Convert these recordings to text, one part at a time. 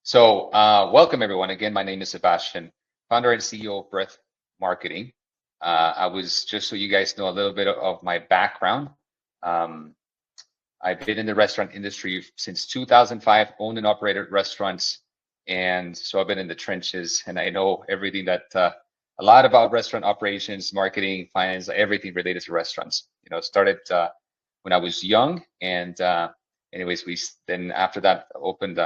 Welcome everyone. Again, my name is Sebastian, founder and CEO of Breath Marketing. I was just so you guys know a little bit of my background. Um, I've been in the restaurant industry since 2005, owned and operated restaurants. And so I've been in the trenches and I know everything a lot about restaurant operations, marketing, finance, everything related to restaurants. Started when I was young and anyways, then after that opened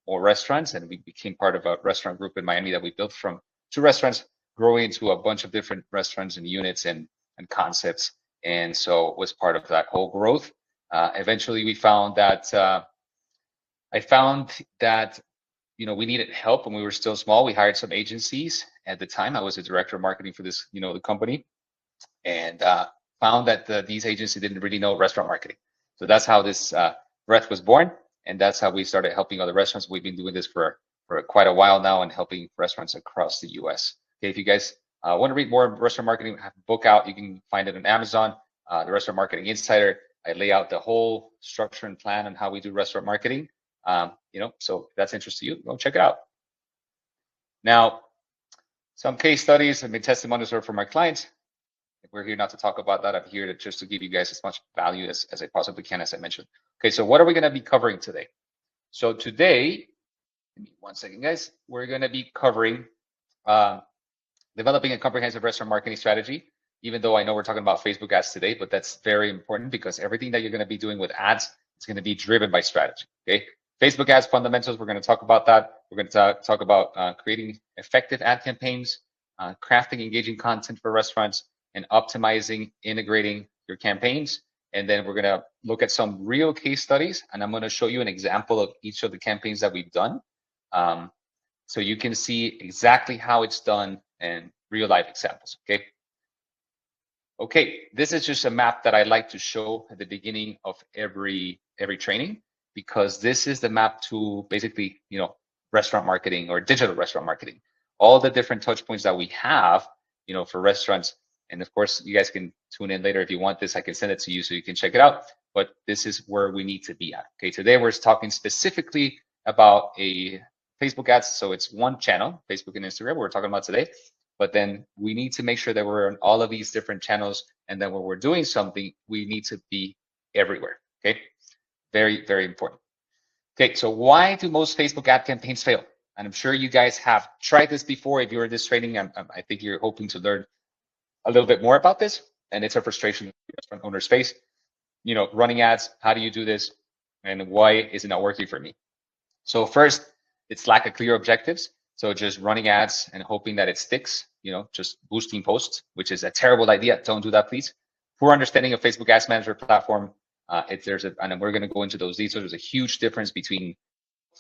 more restaurants and we became part of a restaurant group in Miami that we built from 2 restaurants, growing into a bunch of different restaurants and units and concepts. And so was part of that whole growth. Eventually, we found that I found that we needed help, and we were still small. We hired some agencies at the time. I was a director of marketing for this, the company, and found that these agencies didn't really know restaurant marketing. So that's how this Breath was born, and that's how we started helping other restaurants. We've been doing this for quite a while now, and helping restaurants across the U.S. Okay, if you guys want to read more restaurant marketing, I have a book out. You can find it on Amazon, the Restaurant Marketing Insider. I lay out the whole structure and plan on how we do restaurant marketing. So if that's interest to you, go check it out. Now, some case studies have been testimonials from our clients. We're here not to talk about that. I'm here just to give you guys as much value as I possibly can, as I mentioned. Okay, so what are we going to be covering today? So today, give me 1 second, guys. We're going to be covering developing a comprehensive restaurant marketing strategy. Even though I know we're talking about Facebook ads today, but that's very important because everything that you're going to be doing with ads is going to be driven by strategy. Okay, Facebook ads fundamentals. We're going to talk about that. We're going to talk about creating effective ad campaigns, crafting engaging content for restaurants, and optimizing, integrating your campaigns. And then we're going to look at some real case studies, and I'm going to show you an example of each of the campaigns that we've done, so you can see exactly how it's done and real life examples. Okay, this is just a map that I like to show at the beginning of every training, because this is the map to basically, restaurant marketing or digital restaurant marketing, all the different touch points that we have, for restaurants. And of course, you guys can tune in later if you want this. I can send it to you so you can check it out. But this is where we need to be at. Okay, today we're talking specifically about a Facebook ads. So it's one channel, Facebook and Instagram, we're talking about today. But then we need to make sure that we're on all of these different channels. And then when we're doing something, we need to be everywhere. Okay, very, very important. Okay, so why do most Facebook ad campaigns fail? And I'm sure you guys have tried this before. If you're in this training, I think you're hoping to learn a little bit more about this. And it's a frustration in the restaurant owner space. Running ads, how do you do this? And why is it not working for me? So first, it's lack of clear objectives. So just running ads and hoping that it sticks, just boosting posts, which is a terrible idea. Don't do that, please. Poor understanding of Facebook Ads Manager platform. And we're going to go into those details. There's a huge difference between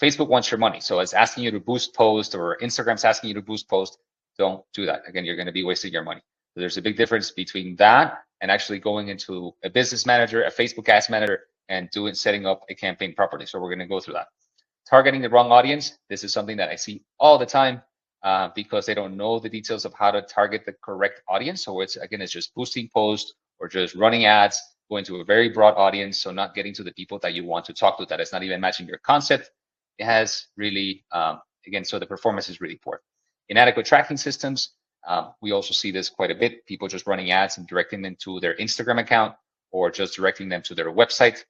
Facebook wants your money. So it's asking you to boost post, or Instagram's asking you to boost post. Don't do that. Again, you're going to be wasting your money. So there's a big difference between that and actually going into a business manager, a Facebook Ads Manager, and setting up a campaign properly. So we're going to go through that. Targeting the wrong audience. This is something that I see all the time because they don't know the details of how to target the correct audience. So it's just boosting posts or just running ads, going to a very broad audience. So not getting to the people that you want to talk to, that is not even matching your concept. It has really, so the performance is really poor. Inadequate tracking systems. We also see this quite a bit. People just running ads and directing them to their Instagram account or just directing them to their website.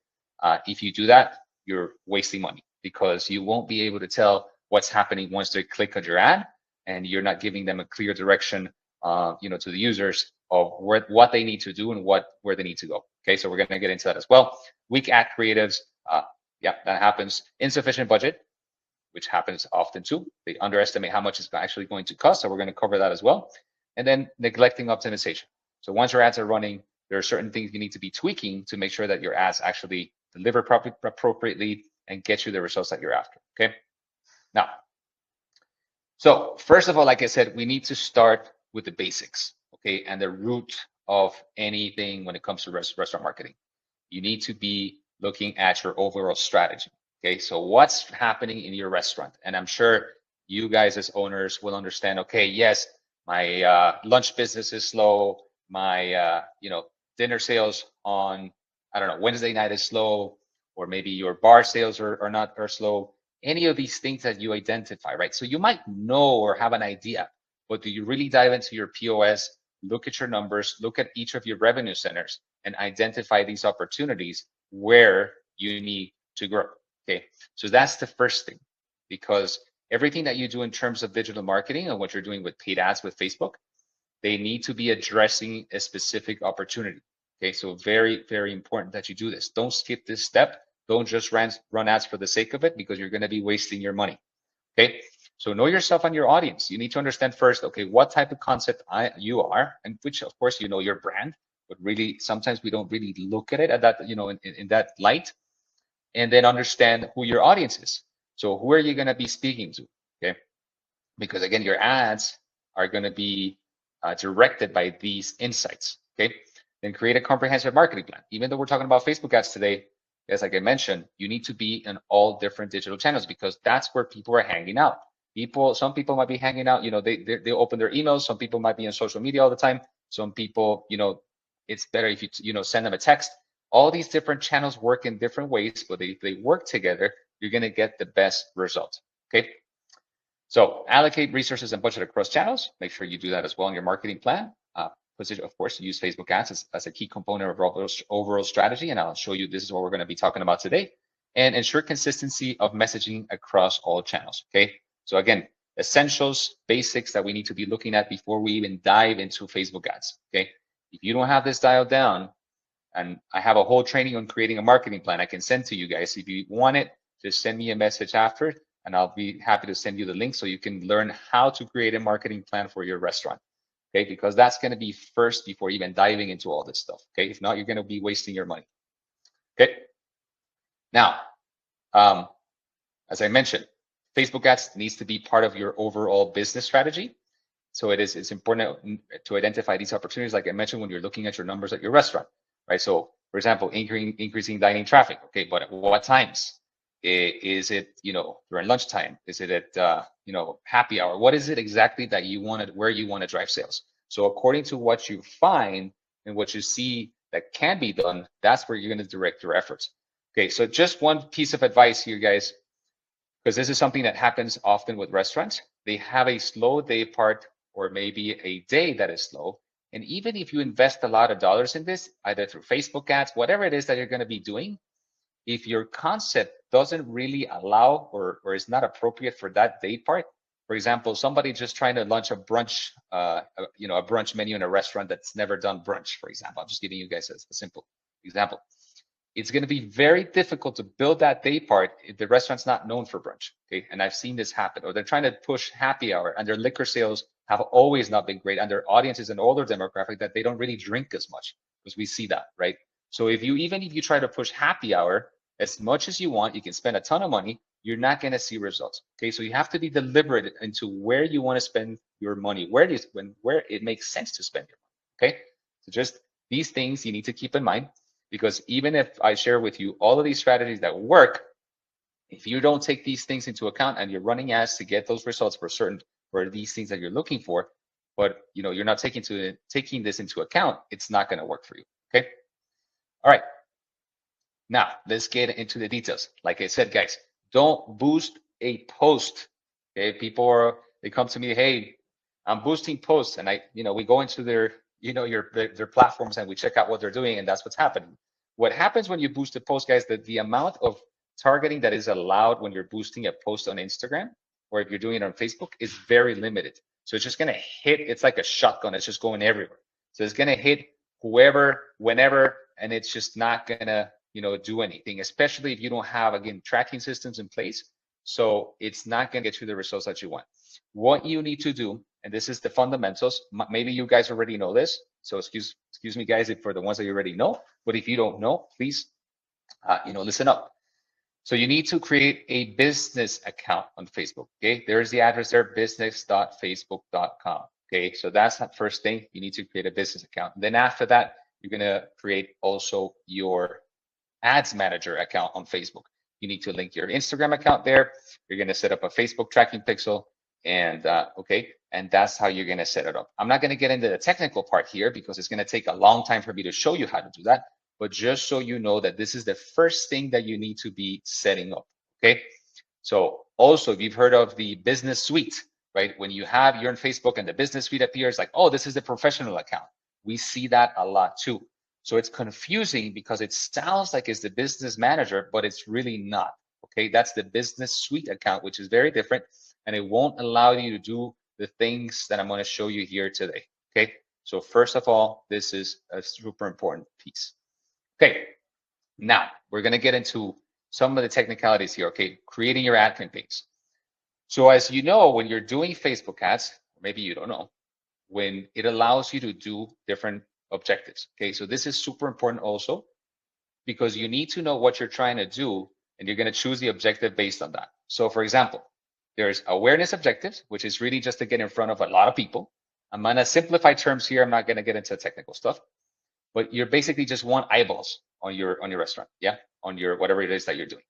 If you do that, you're wasting money, because you won't be able to tell what's happening once they click on your ad, and you're not giving them a clear direction, to the users of what they need to do and where they need to go. Okay, so we're going to get into that as well. Weak ad creatives, that happens. Insufficient budget, which happens often too. They underestimate how much it's actually going to cost, so we're going to cover that as well. And then neglecting optimization. So once your ads are running, there are certain things you need to be tweaking to make sure that your ads actually deliver appropriately and get you the results that you're after. Okay. Now, so first of all, like I said, we need to start with the basics. Okay, and the root of anything when it comes to restaurant marketing. You need to be looking at your overall strategy. Okay, so what's happening in your restaurant? And I'm sure you guys as owners will understand. Okay, yes, my lunch business is slow. My dinner sales on Wednesday night is slow, or maybe your bar sales are slow. any of these things that you identify, right? So you might know or have an idea, but do you really dive into your POS, look at your numbers, look at each of your revenue centers, and identify these opportunities where you need to grow? Okay, so that's the first thing, because everything that you do in terms of digital marketing and what you're doing with paid ads with Facebook, they need to be addressing a specific opportunity. Okay, so very, very important that you do this. Don't skip this step. Don't just run ads for the sake of it, because you're going to be wasting your money. Okay, so know yourself and your audience. You need to understand first, okay, what type of concept you are, and which, of course, you know your brand, but really sometimes we don't really look at it at that, in that light. And then understand who your audience is. So who are you going to be speaking to? Okay, because again, your ads are going to be directed by these insights. Okay, then create a comprehensive marketing plan. Even though we're talking about Facebook ads today, as like I mentioned, you need to be in all different digital channels, because that's where people are hanging out. Some people might be hanging out, they open their emails. Some people might be on social media all the time. Some people, it's better if you send them a text. All these different channels work in different ways, but if they work together, you're going to get the best result. Okay. So allocate resources and budget across channels. Make sure you do that as well in your marketing plan. Of course, use Facebook ads as a key component of our overall strategy. And I'll show you, this is what we're going to be talking about today. And ensure consistency of messaging across all channels. Okay. So again, essentials, basics that we need to be looking at before we even dive into Facebook ads. Okay. If you don't have this dialed down, and I have a whole training on creating a marketing plan I can send to you guys. If you want it, just send me a message after, and I'll be happy to send you the link so you can learn how to create a marketing plan for your restaurant. Okay, because that's going to be first before even diving into all this stuff. Okay, if not, you're going to be wasting your money. Okay, now, as I mentioned, Facebook ads needs to be part of your overall business strategy. So it's important to identify these opportunities, like I mentioned, when you're looking at your numbers at your restaurant, right? So, for example, increasing dining traffic. Okay, but at what times? Is it, during lunchtime? Is it at, happy hour? What is it exactly that you want where you want to drive sales? So according to what you find and what you see that can be done, that's where you're going to direct your efforts. Okay, so just one piece of advice here, guys, because this is something that happens often with restaurants. They have a slow day part, or maybe a day that is slow. And even if you invest a lot of dollars in this, either through Facebook ads, whatever it is that you're going to be doing, if your concept doesn't really allow or is not appropriate for that day part, for example, somebody just trying to launch a brunch, a brunch menu in a restaurant that's never done brunch, for example. I'm just giving you guys a simple example. It's going to be very difficult to build that day part if the restaurant's not known for brunch. Okay, and I've seen this happen. Or they're trying to push happy hour, and their liquor sales have always not been great, and their audience is an older demographic that they don't really drink as much, because we see that, right? So even if you try to push happy hour as much as you want, you can spend a ton of money, you're not going to see results. Okay, so you have to be deliberate into where you want to spend your money, where it makes sense to spend your money. Okay, so just these things you need to keep in mind. Because even if I share with you all of these strategies that work, if you don't take these things into account and you're running ads to get those results for these things that you're looking for, but you're not taking this into account, it's not going to work for you. Okay. All right. Now let's get into the details. Like I said, guys, don't boost a post. Okay. They come to me, hey, I'm boosting posts, and we go into their platforms and we check out what they're doing, and that's what's happening. What happens when you boost a post, guys, that the amount of targeting that is allowed when you're boosting a post on Instagram, or if you're doing it on Facebook, is very limited. So it's just going to hit, it's like a shotgun. It's just going everywhere. So it's going to hit whoever, whenever, and it's just not going to, do anything, especially if you don't have, again, tracking systems in place. So it's not going to get you the results that you want. What you need to do, and this is the fundamentals. Maybe you guys already know this. So excuse me, guys, if for the ones that you already know. But if you don't know, please, listen up. So you need to create a business account on Facebook. Okay, there's the address there, business.facebook.com. Okay, so that's the first thing. You need to create a business account. Then after that, you're gonna create also your ads manager account on Facebook. You need to link your Instagram account there. You're gonna set up a Facebook tracking pixel. And and that's how you're going to set it up. I'm not going to get into the technical part here because it's going to take a long time for me to show you how to do that. But just so you know that this is the first thing that you need to be setting up. Okay. So also, if you've heard of the business suite, right? When you're in Facebook and the business suite appears, like, oh, this is the professional account. We see that a lot too. So it's confusing because it sounds like it's the business manager, but it's really not. Okay, that's the business suite account, which is very different, and it won't allow you to do the things that I'm going to show you here today. Okay, so first of all, this is a super important piece. Okay, now we're going to get into some of the technicalities here. Okay, creating your ad campaigns. So as you know, when you're doing Facebook ads, maybe you don't know, when it allows you to do different objectives. Okay, so this is super important also because you need to know what you're trying to do and you're going to choose the objective based on that. So for example, there's awareness objectives, which is really just to get in front of a lot of people. I'm going to simplify terms here. I'm not going to get into technical stuff, but you're basically just want eyeballs on your restaurant, yeah, on your whatever it is that you're doing.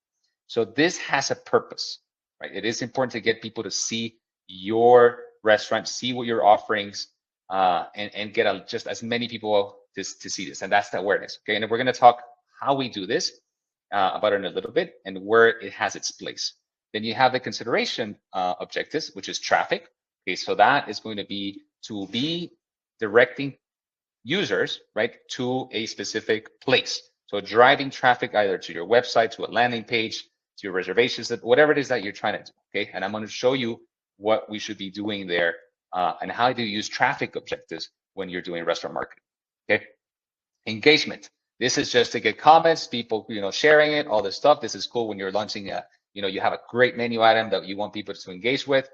So this has a purpose, right? It is important to get people to see your restaurant, see what your offerings, and get just as many people to see this, and that's the awareness. Okay, and we're going to talk how we do this about it in a little bit and where it has its place. Then you have the consideration objectives, which is traffic. Okay, so that is going to be directing users, right, to a specific place. So driving traffic either to your website, to a landing page, to your reservations, whatever it is that you're trying to do. Okay, and I'm going to show you what we should be doing there and how do you use traffic objectives when you're doing restaurant marketing. Okay, engagement. This is just to get comments, people, sharing it, all this stuff. This is cool when you're launching you have a great menu item that you want people to engage with,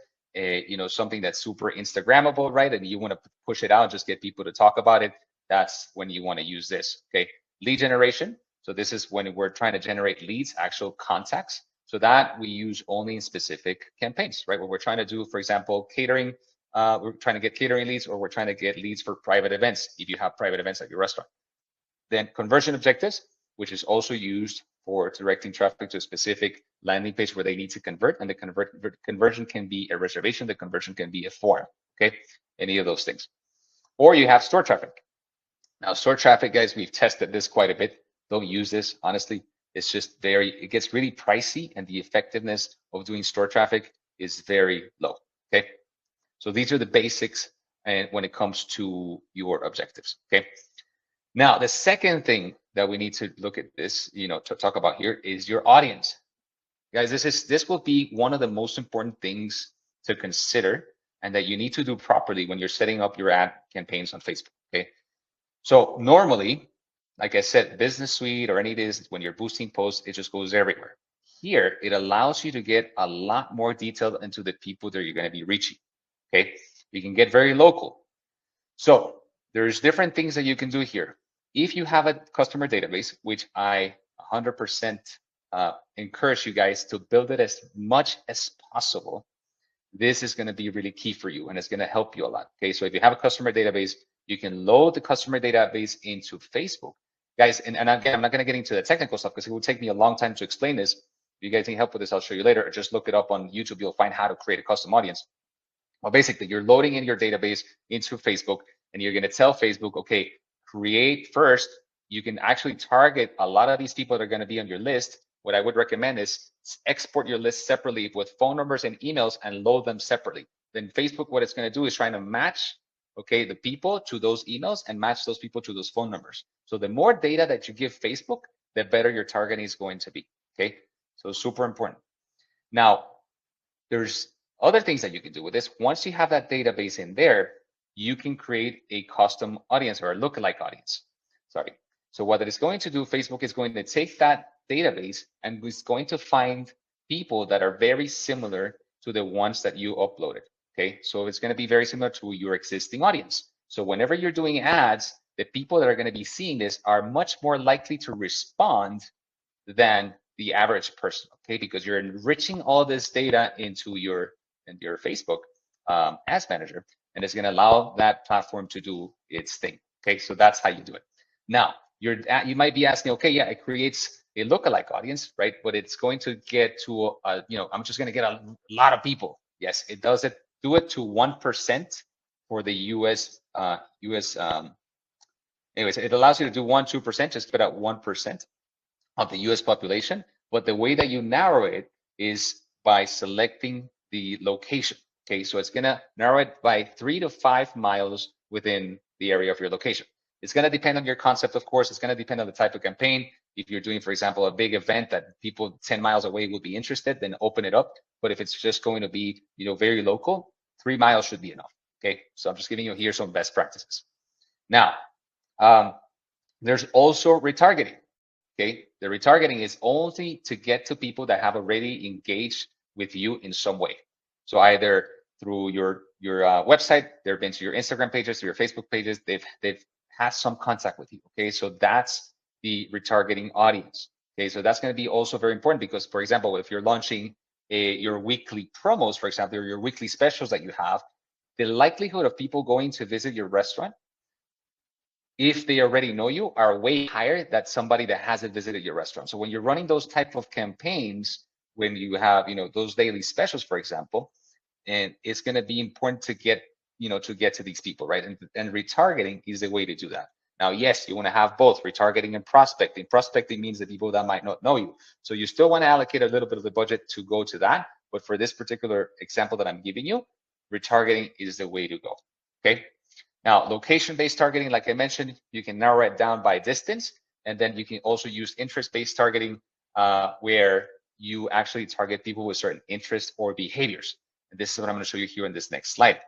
something that's super Instagrammable, right? And you want to push it out, just get people to talk about it. That's when you want to use this. Okay, lead generation. So this is when we're trying to generate leads, actual contacts. So that we use only in specific campaigns, right? When we're trying to do, for example, catering, we're trying to get catering leads, or we're trying to get leads for private events if you have private events at your restaurant. Then conversion objectives, which is also used for directing traffic to a specific landing page where they need to convert, and the conversion can be a reservation, the conversion can be a form, okay? Any of those things. Or you have store traffic. Now, store traffic, guys, we've tested this quite a bit. Don't use this, honestly. It's just it gets really pricey, and the effectiveness of doing store traffic is very low, okay? So these are the basics and when it comes to your objectives, okay? Now, the second thing that we need to look at this, to talk about here is your audience. Guys, this will be one of the most important things to consider and that you need to do properly when you're setting up your ad campaigns on Facebook, okay? So normally, like I said, business suite or any of this, when you're boosting posts, it just goes everywhere. Here, it allows you to get a lot more detail into the people that you're going to be reaching, okay? You can get very local. So there's different things that you can do here. If you have a customer database, which I 100% encourage you guys to build it as much as possible, this is going to be really key for you and it's going to help you a lot. Okay, so if you have a customer database, you can load the customer database into Facebook. Guys, and again, I'm not going to get into the technical stuff because it will take me a long time to explain this. If you guys need help with this, I'll show you later, or just look it up on YouTube. You'll find how to create a custom audience. Well, basically, you're loading in your database into Facebook and you're going to tell Facebook, okay, create first. You can actually target a lot of these people that are going to be on your list. What I would recommend is export your list separately with phone numbers and emails and load them separately. Then Facebook, what it's going to do is trying to match, okay, the people to those emails and match those people to those phone numbers. So the more data that you give Facebook, the better your targeting is going to be, okay? So super important. Now, there's other things that you can do with this. Once you have that database in there, you can create a custom audience or a lookalike audience. Sorry. So what it is going to do, Facebook is going to take that database and is going to find people that are very similar to the ones that you uploaded. Okay, so it's going to be very similar to your existing audience. So whenever you're doing ads, the people that are going to be seeing this are much more likely to respond than the average person. Okay, because you're enriching all this data into your Facebook Ads Manager, and it's going to allow that platform to do its thing. Okay, so that's how you do it. Now, you might be asking, okay, yeah, it creates a lookalike audience, right? But it's going to get to, I'm just going to get a lot of people. Yes, it does it. Do it to 1% for the US. Anyways, it allows you to do 2%, just put out 1% of the US population. But the way that you narrow it is by selecting the location. Okay, so it's gonna narrow it by 3 to 5 miles within the area of your location. It's gonna depend on your concept, of course. It's gonna depend on the type of campaign. If you're doing, for example, a big event that people 10 miles away will be interested, then open it up. But if it's just going to be, very local, 3 miles should be enough. Okay, so I'm just giving you here some best practices. Now, there's also retargeting. Okay, the retargeting is only to get to people that have already engaged with you in some way. So either through your website, they've been to your Instagram pages, to your Facebook pages, they've had some contact with you. Okay, so that's the retargeting audience. Okay, so that's going to be also very important because, for example, if you're launching your weekly promos, for example, or your weekly specials that you have, the likelihood of people going to visit your restaurant, if they already know you, are way higher than somebody that hasn't visited your restaurant. So when you're running those type of campaigns, when you have, those daily specials, for example, and it's going to be important to get, to these people, right? And retargeting is the way to do that. Now, yes, you want to have both retargeting and prospecting. Prospecting means the people that might not know you. So you still want to allocate a little bit of the budget to go to that. But for this particular example that I'm giving you, retargeting is the way to go. Okay. Now, location-based targeting, like I mentioned, you can narrow it down by distance, and then you can also use interest-based targeting, where you actually target people with certain interests or behaviors. And this is what I'm going to show you here in this next slide.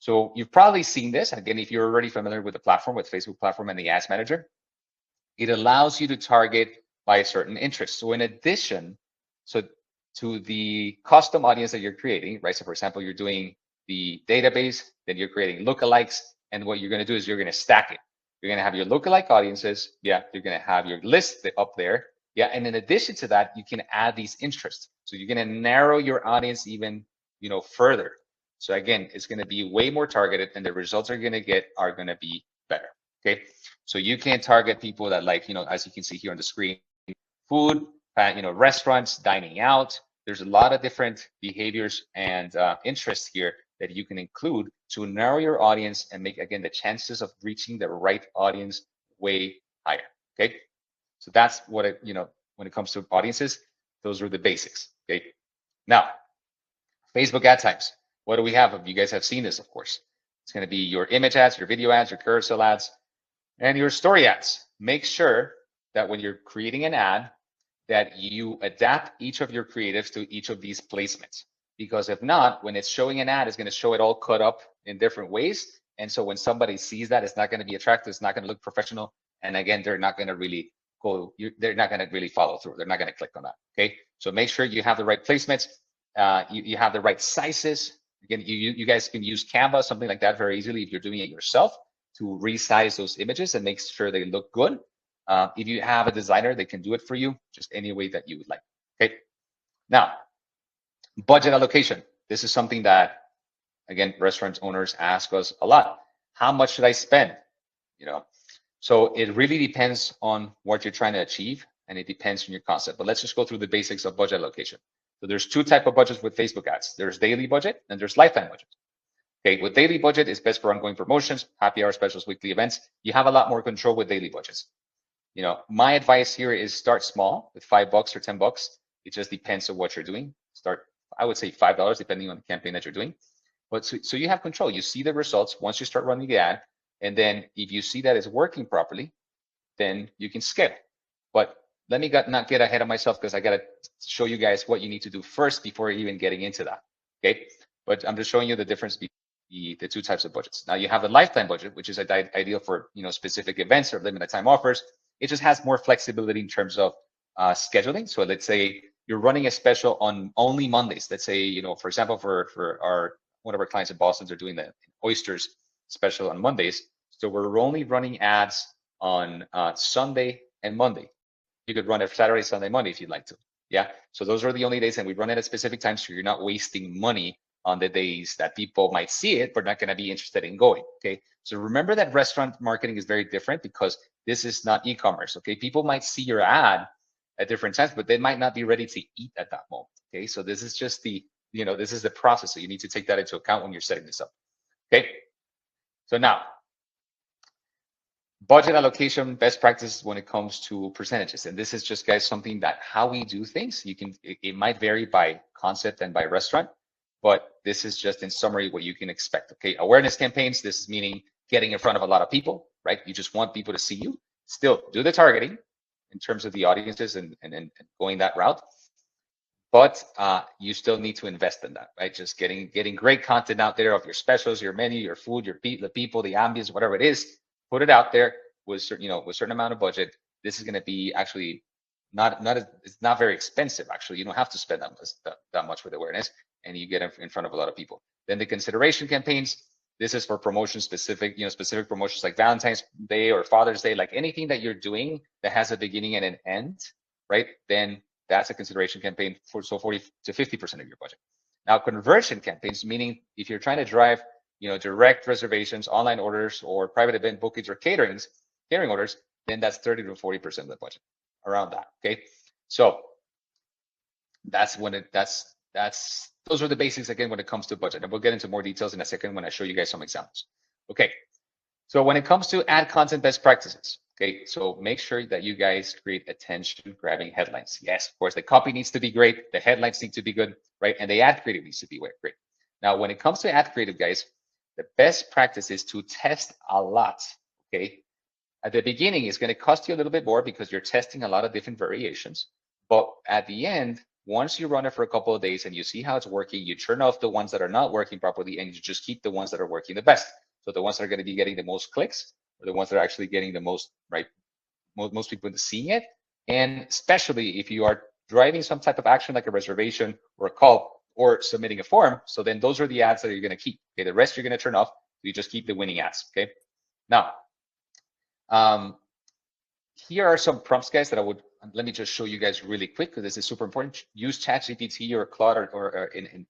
So you've probably seen this. Again, if you're already familiar with the platform, with Facebook platform and the Ads Manager, it allows you to target by a certain interest. So in addition, to the custom audience that you're creating, right? So for example, you're doing the database, then you're creating lookalikes, and what you're going to do is you're going to stack it. You're going to have your lookalike audiences. Yeah, you're going to have your list up there. Yeah, and in addition to that, you can add these interests. So you're going to narrow your audience even, further. So again, it's going to be way more targeted, and the results are going to be better. Okay, so you can target people that like, as you can see here on the screen, food, restaurants, dining out. There's a lot of different behaviors and interests here that you can include to narrow your audience and make, again, the chances of reaching the right audience way higher. Okay, so that's what when it comes to audiences, those are the basics. Okay, now Facebook ad types. What do we have? You guys have seen this, of course. It's going to be your image ads, your video ads, your carousel ads, and your story ads. Make sure that when you're creating an ad, that you adapt each of your creatives to each of these placements. Because if not, when it's showing an ad, it's going to show it all cut up in different ways. And so when somebody sees that, it's not going to be attractive. It's not going to look professional. And again, they're not going to really they're not going to really follow through. They're not going to click on that. Okay. So make sure you have the right placements. You have the right sizes. Again, you guys can use Canva, something like that very easily if you're doing it yourself, to resize those images and make sure they look good. If you have a designer, they can do it for you, just any way that you would like. Okay. Now, budget allocation. This is something that, again, restaurant owners ask us a lot. How much should I spend? So it really depends on what you're trying to achieve, and it depends on your concept. But let's just go through the basics of budget allocation. So there's two types of budgets with Facebook ads. There's daily budget and there's lifetime budget. Okay, with daily budget, it's best for ongoing promotions, happy hour specials, weekly events. You have a lot more control with daily budgets. My advice here is start small with $5 or $10. It just depends on what you're doing. Start, I would say $5, depending on the campaign that you're doing. But so you have control. You see the results once you start running the ad. And then if you see that it's working properly, then you can scale. But let me not get ahead of myself, because I got to show you guys what you need to do first before even getting into that. Okay. But I'm just showing you the difference between the two types of budgets. Now you have the lifetime budget, which is ideal for specific events or limited time offers. It just has more flexibility in terms of scheduling. So let's say you're running a special on only Mondays. Let's say, for example, for one of our clients in Boston, they're doing the oysters special on Mondays. So we're only running ads on Sunday and Monday. You could run it Saturday, Sunday, Monday if you'd like to. Yeah. So those are the only days, and we run it at specific times, so you're not wasting money on the days that people might see it but not going to be interested in going. Okay. So remember that restaurant marketing is very different, because this is not e-commerce. Okay. People might see your ad at different times, but they might not be ready to eat at that moment. Okay. So this is just this is the process. So you need to take that into account when you're setting this up. Okay. So now, budget allocation best practices when it comes to percentages. And this is just, guys, something that how we do things. It might vary by concept and by restaurant, but this is just in summary what you can expect. Okay, awareness campaigns. This is meaning getting in front of a lot of people, right? You just want people to see you. Still do the targeting in terms of the audiences and going that route. But you still need to invest in that, right? Just getting great content out there of your specials, your menu, your food, the people, the ambience, whatever it is. Put it out there with certain, with a certain amount of budget. This is going to be actually it's not very expensive. Actually, you don't have to spend that much with awareness, and you get in front of a lot of people. Then the consideration campaigns. This is for promotion specific, specific promotions like Valentine's Day or Father's Day, like anything that you're doing that has a beginning and an end, right? Then that's a consideration campaign for 40 to 50% of your budget. Now, conversion campaigns, meaning if you're trying to drive, direct reservations, online orders, or private event bookings or catering orders, then that's 30 to 40% of the budget, around that. Okay, so that's when those are the basics again when it comes to budget, and we'll get into more details in a second when I show you guys some examples. Okay, so when it comes to ad content best practices, okay, so make sure that you guys create attention-grabbing headlines. Yes, of course, the copy needs to be great, the headlines need to be good, right? And the ad creative needs to be great. Now, when it comes to ad creative, guys, the best practice is to test a lot, okay? At the beginning, it's going to cost you a little bit more because you're testing a lot of different variations. But at the end, once you run it for a couple of days and you see how it's working, you turn off the ones that are not working properly and you just keep the ones that are working the best. So the ones that are going to be getting the most clicks are the ones that are actually getting the most, right? Most people seeing it. And especially if you are driving some type of action like a reservation or a call or submitting a form. So then those are the ads that you're going to keep. Okay, the rest you're going to turn off. You just keep the winning ads. Okay. Now, here are some prompts, guys, that let me just show you guys really quick because this is super important. Use ChatGPT or Claude or in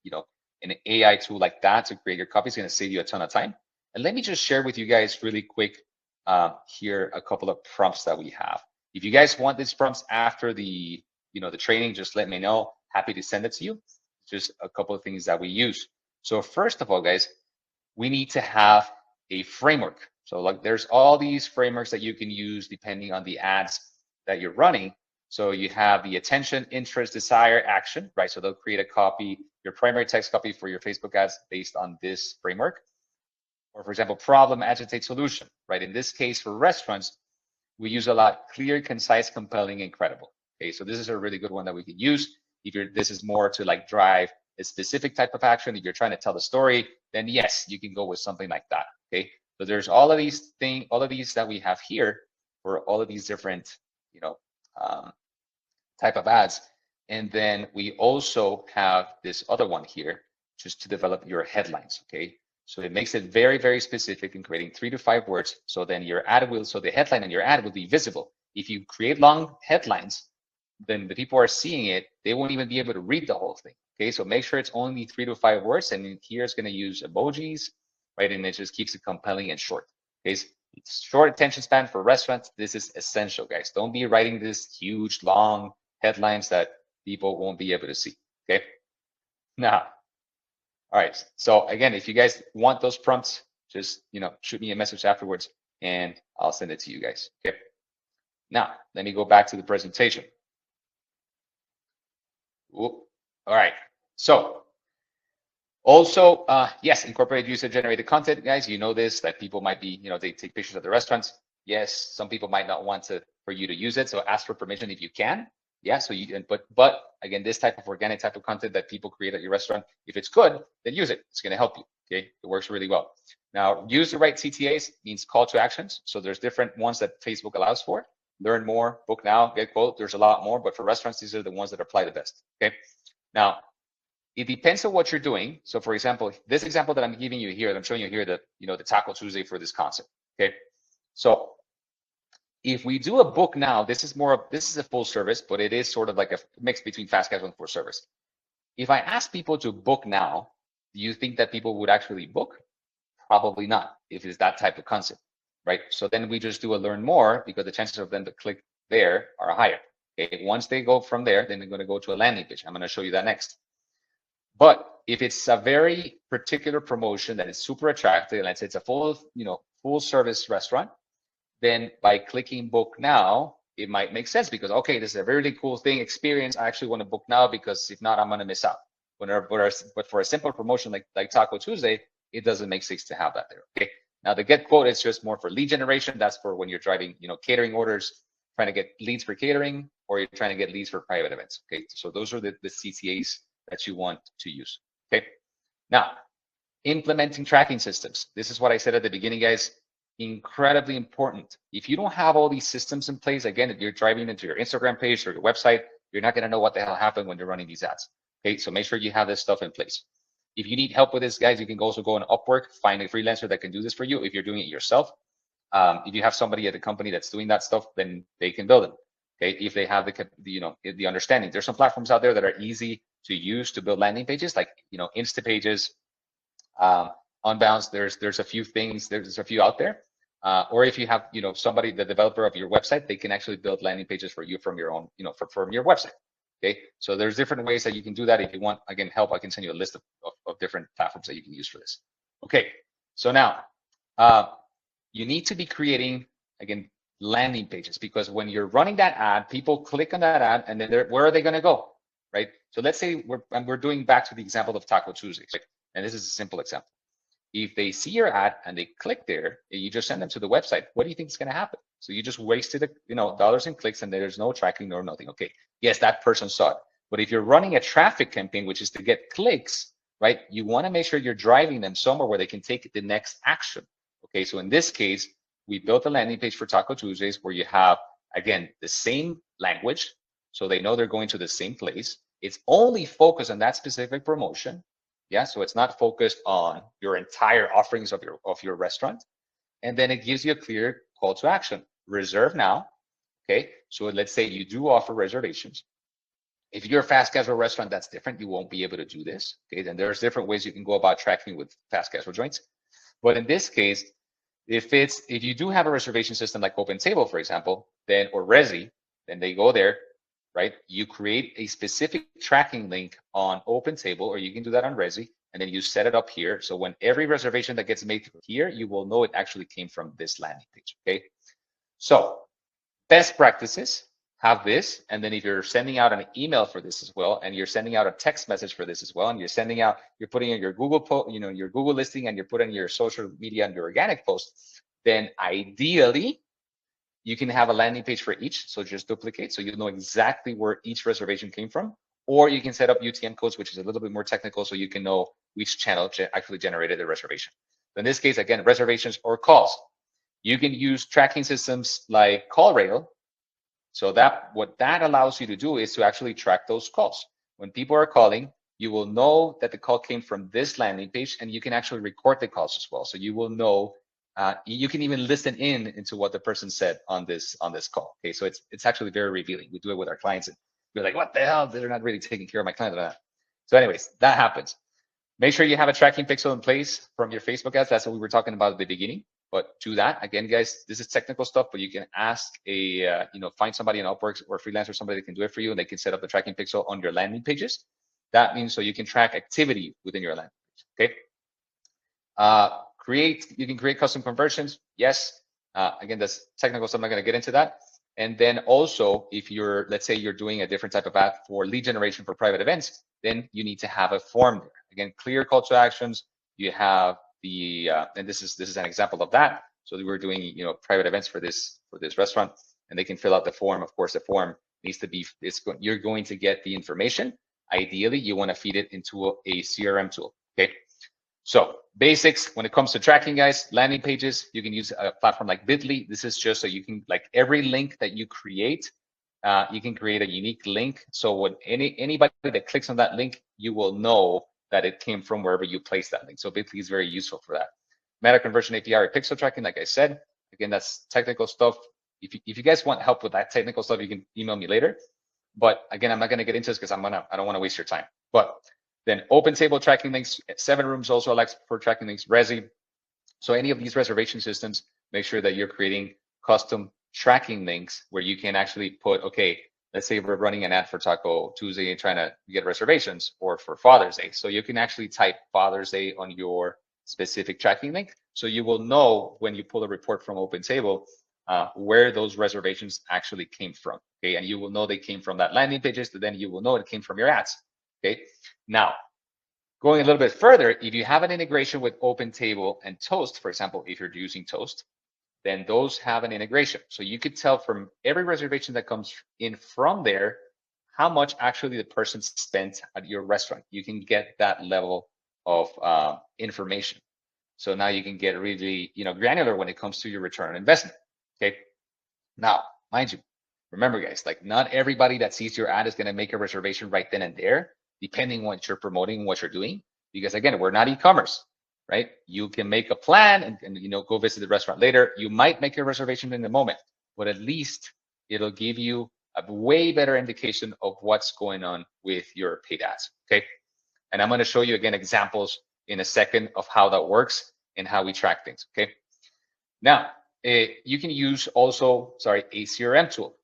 an AI tool like that to create your copy. It's going to save you a ton of time. And let me just share with you guys really quick here a couple of prompts that we have. If you guys want these prompts after the the training, just let me know. Happy to send it to you. Just a couple of things that we use. So first of all, guys, we need to have a framework. So like there's all these frameworks that you can use depending on the ads that you're running. So you have the attention, interest, desire, action, right? So they'll create a copy, your primary text copy for your Facebook ads based on this framework. Or for example, problem, agitate, solution, right? In this case, for restaurants, we use a lot clear, concise, compelling, and credible. Okay, so this is a really good one that we can use. If this is more to like drive a specific type of action, if you're trying to tell the story, then yes, you can go with something like that. Okay, so there's all of these that we have here for all of these different, type of ads. And then we also have this other one here just to develop your headlines. Okay, so it makes it very, very specific in creating 3 to 5 words. So then your ad so the headline on your ad will be visible. If you create long headlines, then the people are seeing it, they won't even be able to read the whole thing. Okay, so make sure it's only 3 to 5 words, and here it's going to use emojis, right? And it just keeps it compelling and short. Okay, so it's short attention span for restaurants. This is essential, guys. Don't be writing this huge, long headlines that people won't be able to see. Okay, now, all right. So again, if you guys want those prompts, just shoot me a message afterwards, and I'll send it to you guys. Okay. Now let me go back to the presentation. Ooh. All right. So also, yes, incorporate user-generated content, guys. You know this, that people might be, they take pictures of the restaurants. Yes, some people might not want for you to use it, so ask for permission if you can. Yeah, so but again, this type of organic type of content that people create at your restaurant, if it's good, then use it. It's going to help you. Okay, it works really well. Now, use the right CTAs means call to actions. So there's different ones that Facebook allows for. Learn more, book now, get quote. There's a lot more, but for restaurants, these are the ones that apply the best. Okay. Now, it depends on what you're doing. So, for example, this example that I'm giving you here, I'm showing you here the Taco Tuesday for this concept. Okay. So, if we do a book now, this is a full service, but it is sort of like a mix between fast casual and full service. If I ask people to book now, do you think that people would actually book? Probably not, if it's that type of concept, right? So then we just do a learn more because the chances of them to click there are higher. Okay, once they go from there, then they're going to go to a landing page. I'm going to show you that next. But if it's a very particular promotion that is super attractive, let's say it's a full service restaurant, then by clicking book now, it might make sense because, okay, this is a really cool thing, experience. I actually want to book now because if not, I'm going to miss out. But for a simple promotion like Taco Tuesday, it doesn't make sense to have that there. Okay. Now the get quote is just more for lead generation. That's for when you're driving, catering orders, trying to get leads for catering, or you're trying to get leads for private events. Okay. So those are the CTAs that you want to use. Okay. Now, implementing tracking systems. This is what I said at the beginning, guys. Incredibly important. If you don't have all these systems in place, again, if you're driving into your Instagram page or your website, you're not going to know what the hell happened when you're running these ads. Okay, so make sure you have this stuff in place. If you need help with this, guys, you can also go on Upwork, find a freelancer that can do this for you. If you're doing it yourself, if you have somebody at the company that's doing that stuff, then they can build it. Okay, if they have the understanding. There's some platforms out there that are easy to use to build landing pages, like Instapages, Unbounce. There's a few things. There's a few out there. Or if you have somebody, the developer of your website, they can actually build landing pages for you from your own from your website. Okay, so there's different ways that you can do that. If you want, again, help, I can send you a list of different platforms that you can use for this. Okay, so now you need to be creating, again, landing pages, because when you're running that ad, people click on that ad, and then where are they going to go, right? So let's say we're doing back to the example of Taco Tuesdays, right? And this is a simple example. If they see your ad and they click there, and you just send them to the website, what do you think is going to happen? So you just wasted dollars and clicks, and there's no tracking nor nothing. Okay, yes, that person saw it. But if you're running a traffic campaign, which is to get clicks, right? You want to make sure you're driving them somewhere where they can take the next action. Okay, so in this case, we built a landing page for Taco Tuesdays where you have, again, the same language, so they know they're going to the same place. It's only focused on that specific promotion. Yeah, so it's not focused on your entire offerings of your restaurant. And then it gives you a clear call to action. Reserve now. Okay, so let's say you do offer reservations. If you're a fast casual restaurant, that's different. You won't be able to do this. Okay, then there's different ways you can go about tracking with fast casual joints. But in this case, if you do have a reservation system like OpenTable, for example, or Resi, then they go there, right? You create a specific tracking link on OpenTable, or you can do that on Resi, and then you set it up here. So when every reservation that gets made here, you will know it actually came from this landing page, okay? So best practices, have this, and then if you're sending out an email for this as well, and you're sending out a text message for this as well, and you're putting in your Google your Google listing, and you're putting your social media and your organic post, then ideally you can have a landing page for each. So just duplicate, so you know exactly where each reservation came from. Or you can set up UTM codes, which is a little bit more technical, so you can know which channel actually generated the reservation. In this case, again, reservations or calls. You can use tracking systems like CallRail. So what that allows you to do is to actually track those calls. When people are calling, you will know that the call came from this landing page, and you can actually record the calls as well. So you will know, you can even listen into what the person said on this call. Okay, so it's actually very revealing. We do it with our clients, and we're like, what the hell? They're not really taking care of my client. So anyways, that happens. Make sure you have a tracking pixel in place from your Facebook ads. That's what we were talking about at the beginning. But do that. Again, guys, this is technical stuff, but you can ask find somebody in Upwork or freelancer, somebody that can do it for you, and they can set up the tracking pixel on your landing pages. That means so you can track activity within your landing page, okay? You can create custom conversions. Yes. Again, that's technical, so I'm not going to get into that. And then also, if let's say you're doing a different type of ad for lead generation for private events, then you need to have a form there. Again, clear call to actions. You have and this is an example of that. So we're doing private events for this restaurant, and they can fill out the form. Of course, the form needs to be you're going to get the information. Ideally, you want to feed it into a CRM tool. Okay. So basics when it comes to tracking, guys, landing pages, you can use a platform like Bitly. This is just so you can, like, every link that you create, you can create a unique link. So when anybody that clicks on that link, you will know that it came from wherever you place that link. So Bitly is very useful for that. Meta conversion API or pixel tracking, like I said, again, that's technical stuff. If you guys want help with that technical stuff, you can email me later. But again, I'm not going to get into this because I don't want to waste your time. But then OpenTable tracking links, 7 Rooms also allows for tracking links, Resi. So any of these reservation systems, make sure that you're creating custom tracking links where you can actually put, okay, let's say we're running an ad for Taco Tuesday and trying to get reservations, or for Father's Day. So you can actually type Father's Day on your specific tracking link. So you will know when you pull a report from OpenTable where those reservations actually came from. Okay, and you will know they came from that landing pages, but then you will know it came from your ads. Okay, now Going a little bit further, if you have an integration with OpenTable and Toast, for example, if you're using Toast, then those have an integration. So you could tell from every reservation that comes in from there, how much actually the person spent at your restaurant. You can get that level of information. So now you can get really, granular when it comes to your return on investment. Okay. Now, mind you, remember guys, like not everybody that sees your ad is going to make a reservation right then and there, depending on what you're promoting and what you're doing. Because again, we're not e-commerce, right? You can make a plan and go visit the restaurant later. You might make a reservation in the moment, but at least it'll give you a way better indication of what's going on with your paid ads. Okay. And I'm going to show you again examples in a second of how that works and how we track things. Okay. Now, you can use also, a CRM tool.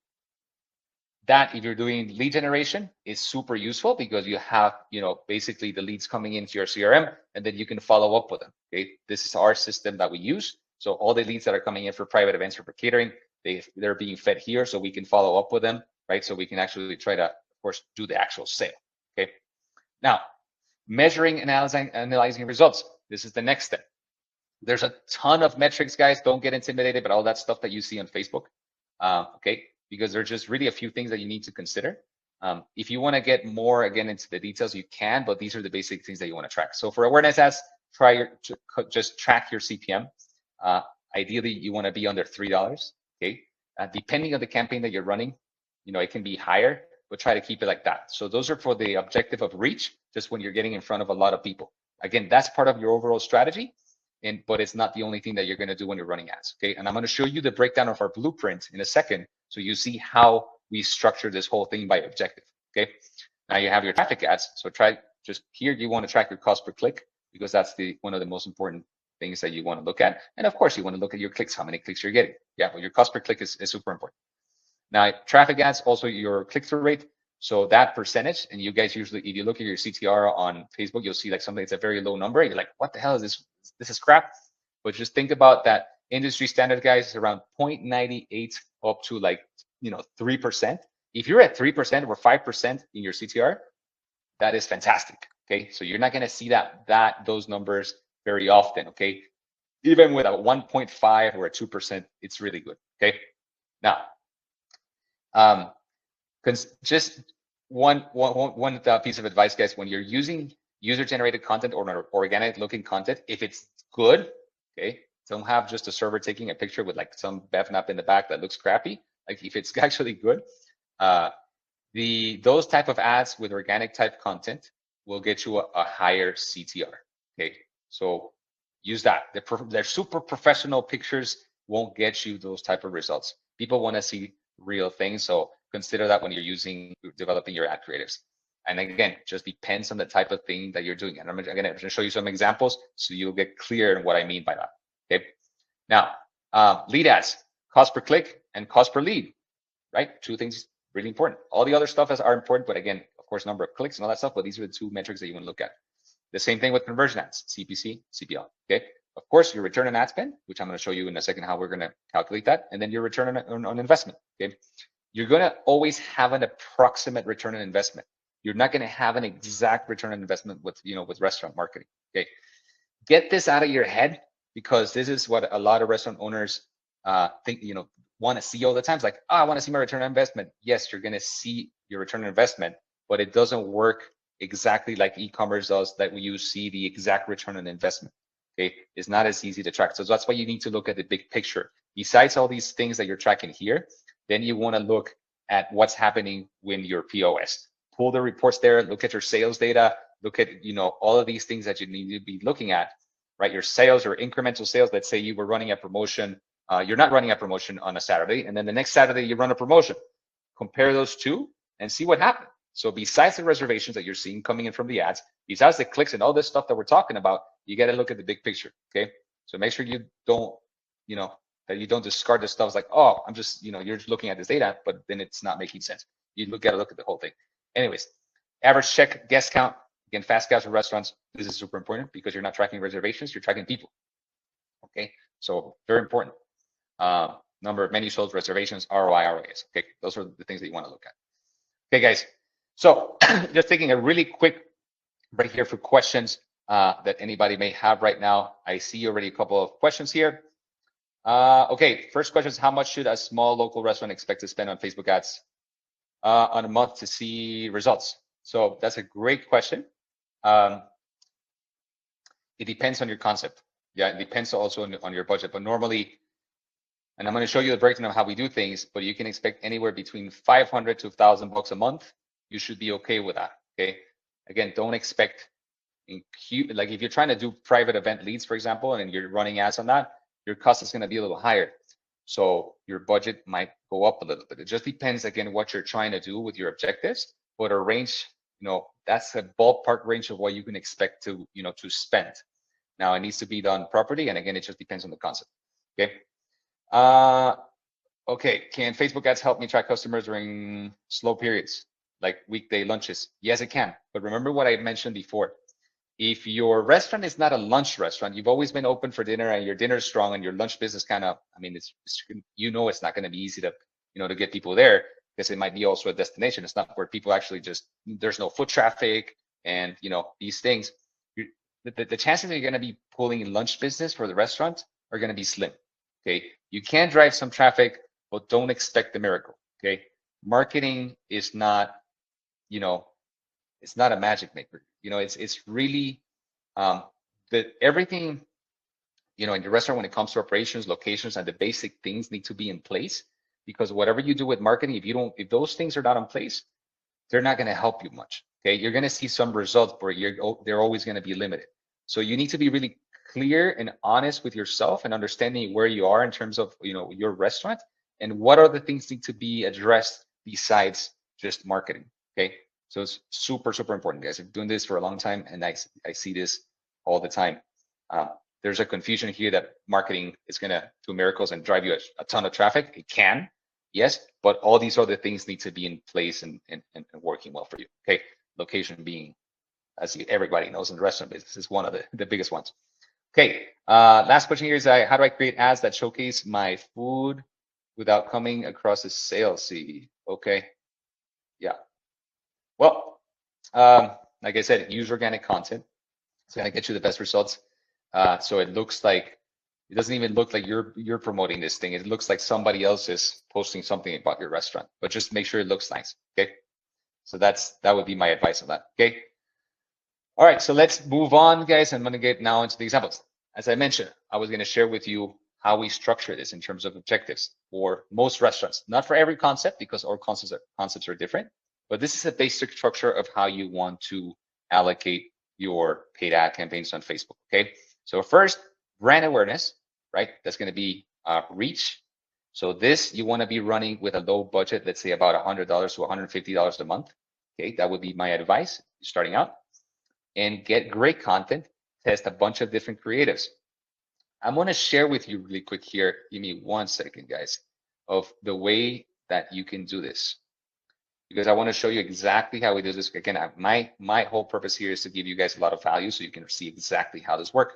That if you're doing lead generation is super useful because you have, basically the leads coming into your CRM and then you can follow up with them. Okay. This is our system that we use. So all the leads that are coming in for private events or for catering, they're being fed here so we can follow up with them, right? So we can actually try to, of course, do the actual sale. Okay. Now, measuring and analyzing results. This is the next step. There's a ton of metrics, guys. Don't get intimidated by all that stuff that you see on Facebook. Okay. Because there's just really a few things that you need to consider. If you want to get more, again, into the details, you can, but these are the basic things that you want to track. So for awareness ads, just track your CPM. Ideally, you want to be under $3, okay? Depending on the campaign that you're running, it can be higher, but try to keep it like that. So those are for the objective of reach, just when you're getting in front of a lot of people. Again, that's part of your overall strategy, but it's not the only thing that you're going to do when you're running ads, okay? And I'm going to show you the breakdown of our blueprint in a second, so you see how we structure this whole thing by objective, okay? Now you have your traffic ads, so just here you want to track your cost per click because that's one of the most important things that you want to look at. And of course, you want to look at your clicks, how many clicks you're getting. Yeah, but your cost per click is super important. Now, traffic ads, also your click-through rate. So that percentage, and you guys usually, if you look at your CTR on Facebook, you'll see like something that's a very low number. You're like, what the hell is this? This is crap. But just think about that industry standard, guys, is around 0.98 up to 3%. If you're at 3% or 5% in your CTR, that is fantastic. Okay, so you're not going to see those numbers very often. Okay, even with a 1.5 or a 2%, it's really good. Okay, now, just one piece of advice, guys. When you're using user-generated content or organic-looking content, if it's good, okay, don't have just a server taking a picture with some BevNap in the back that looks crappy. If it's actually good, those type of ads with organic type content will get you a higher CTR. Okay, so use that. Their super professional pictures won't get you those type of results. People want to see real things, so consider that when you're developing your ad creatives. And again, just depends on the type of thing that you're doing. And I'm going to show you some examples so you'll get clear on what I mean by that. Okay. Now, lead ads, cost per click and cost per lead, right? Two things really important. All the other stuff are important, but again, of course, number of clicks and all that stuff, but these are the two metrics that you want to look at. The same thing with conversion ads, CPC, CPL, okay? Of course, your return on ad spend, which I'm going to show you in a second how we're going to calculate that, and then your return on investment, okay? You're going to always have an approximate return on investment. You're not going to have an exact return on investment with restaurant marketing, okay? Get this out of your head because this is what a lot of restaurant owners think, want to see all the time. It's like, I want to see my return on investment. Yes, you're going to see your return on investment, but it doesn't work exactly like e-commerce does, that you see the exact return on investment. Okay, it's not as easy to track. So that's why you need to look at the big picture. Besides all these things that you're tracking here, then you want to look at what's happening when your POS. Pull the reports there, look at your sales data, look at all of these things that you need to be looking at, right? Your sales or incremental sales. Let's say you were running a promotion. You're not running a promotion on a Saturday, and then the next Saturday you run a promotion. Compare those two and see what happened. So besides the reservations that you're seeing coming in from the ads, besides the clicks and all this stuff that we're talking about, you got to look at the big picture. Okay, so make sure you don't, that you don't discard the stuff. It's like, oh, I'm just, you're just looking at this data, but then it's not making sense. You got to look at the whole thing. Anyways, average check guest count. Again, fast casual restaurants. This is super important because you're not tracking reservations, you're tracking people. Okay, so very important. Number of menu sold, reservations, ROI, ROAs. Okay, those are the things that you want to look at. Okay, guys. So just taking a really quick right here for questions that anybody may have right now. I see already a couple of questions here. Okay, first question is, how much should a small local restaurant expect to spend on Facebook ads on a month to see results? So that's a great question. It depends on your concept. Yeah, it depends also on your budget, but normally, and I'm going to show you the breakdown of how we do things, but you can expect anywhere between 500 to 1,000 bucks a month. You should be okay with that. Okay. Again, don't expect like if you're trying to do private event leads, for example, and you're running ads on that, your cost is going to be a little higher. So your budget might go up a little bit. It just depends, again, what you're trying to do with your objectives, but a range, that's a ballpark range of what you can expect to, to spend. Now it needs to be done properly. And again, it just depends on the concept. Okay. Okay. Can Facebook ads help me track customers during slow periods, like weekday lunches? Yes, it can. But remember what I mentioned before. If your restaurant is not a lunch restaurant, you've always been open for dinner and your dinner's strong and your lunch business kind of, I mean, it's it's not going to be easy to, to get people there, because it might be also a destination. It's not where people actually there's no foot traffic and, these things. The chances that you're going to be pulling lunch business for the restaurant are going to be slim. Okay. You can drive some traffic, but don't expect the miracle. Okay. Marketing is not, it's not a magic maker. It's really that everything, in your restaurant, when it comes to operations, locations, and the basic things need to be in place, because whatever you do with marketing, if those things are not in place, they're not going to help you much. Okay. You're going to see some results, but they're always going to be limited. So you need to be really clear and honest with yourself and understanding where you are in terms of, your restaurant and what other things need to be addressed besides just marketing. Okay. So it's super, super important, guys. I've been doing this for a long time, and I see this all the time. There's a confusion here that marketing is going to do miracles and drive you a ton of traffic. It can, yes, but all these other things need to be in place and working well for you. Okay, location being, as everybody knows in the restaurant business, is one of the biggest ones. Okay, last question here is, how do I create ads that showcase my food without coming across as salesy? Okay, yeah. Well, like I said, use organic content. It's going to get you the best results. So it doesn't even look like you're promoting this thing. It looks like somebody else is posting something about your restaurant, but just make sure it looks nice. Okay. So that would be my advice on that. Okay. All right. So let's move on, guys. I'm going to get now into the examples. As I mentioned, I was going to share with you how we structure this in terms of objectives for most restaurants, not for every concept, because all concepts are different, but this is a basic structure of how you want to allocate your paid ad campaigns on Facebook. Okay. So first, brand awareness, right? That's going to be reach. So this, you want to be running with a low budget, let's say about $100 to $150 a month. Okay. That would be my advice starting out. And get great content, test a bunch of different creatives. I'm going to share with you really quick here. Give me 1 second, guys, of the way that you can do this, because I want to show you exactly how we do this. Again, my whole purpose here is to give you guys a lot of value so you can see exactly how this works.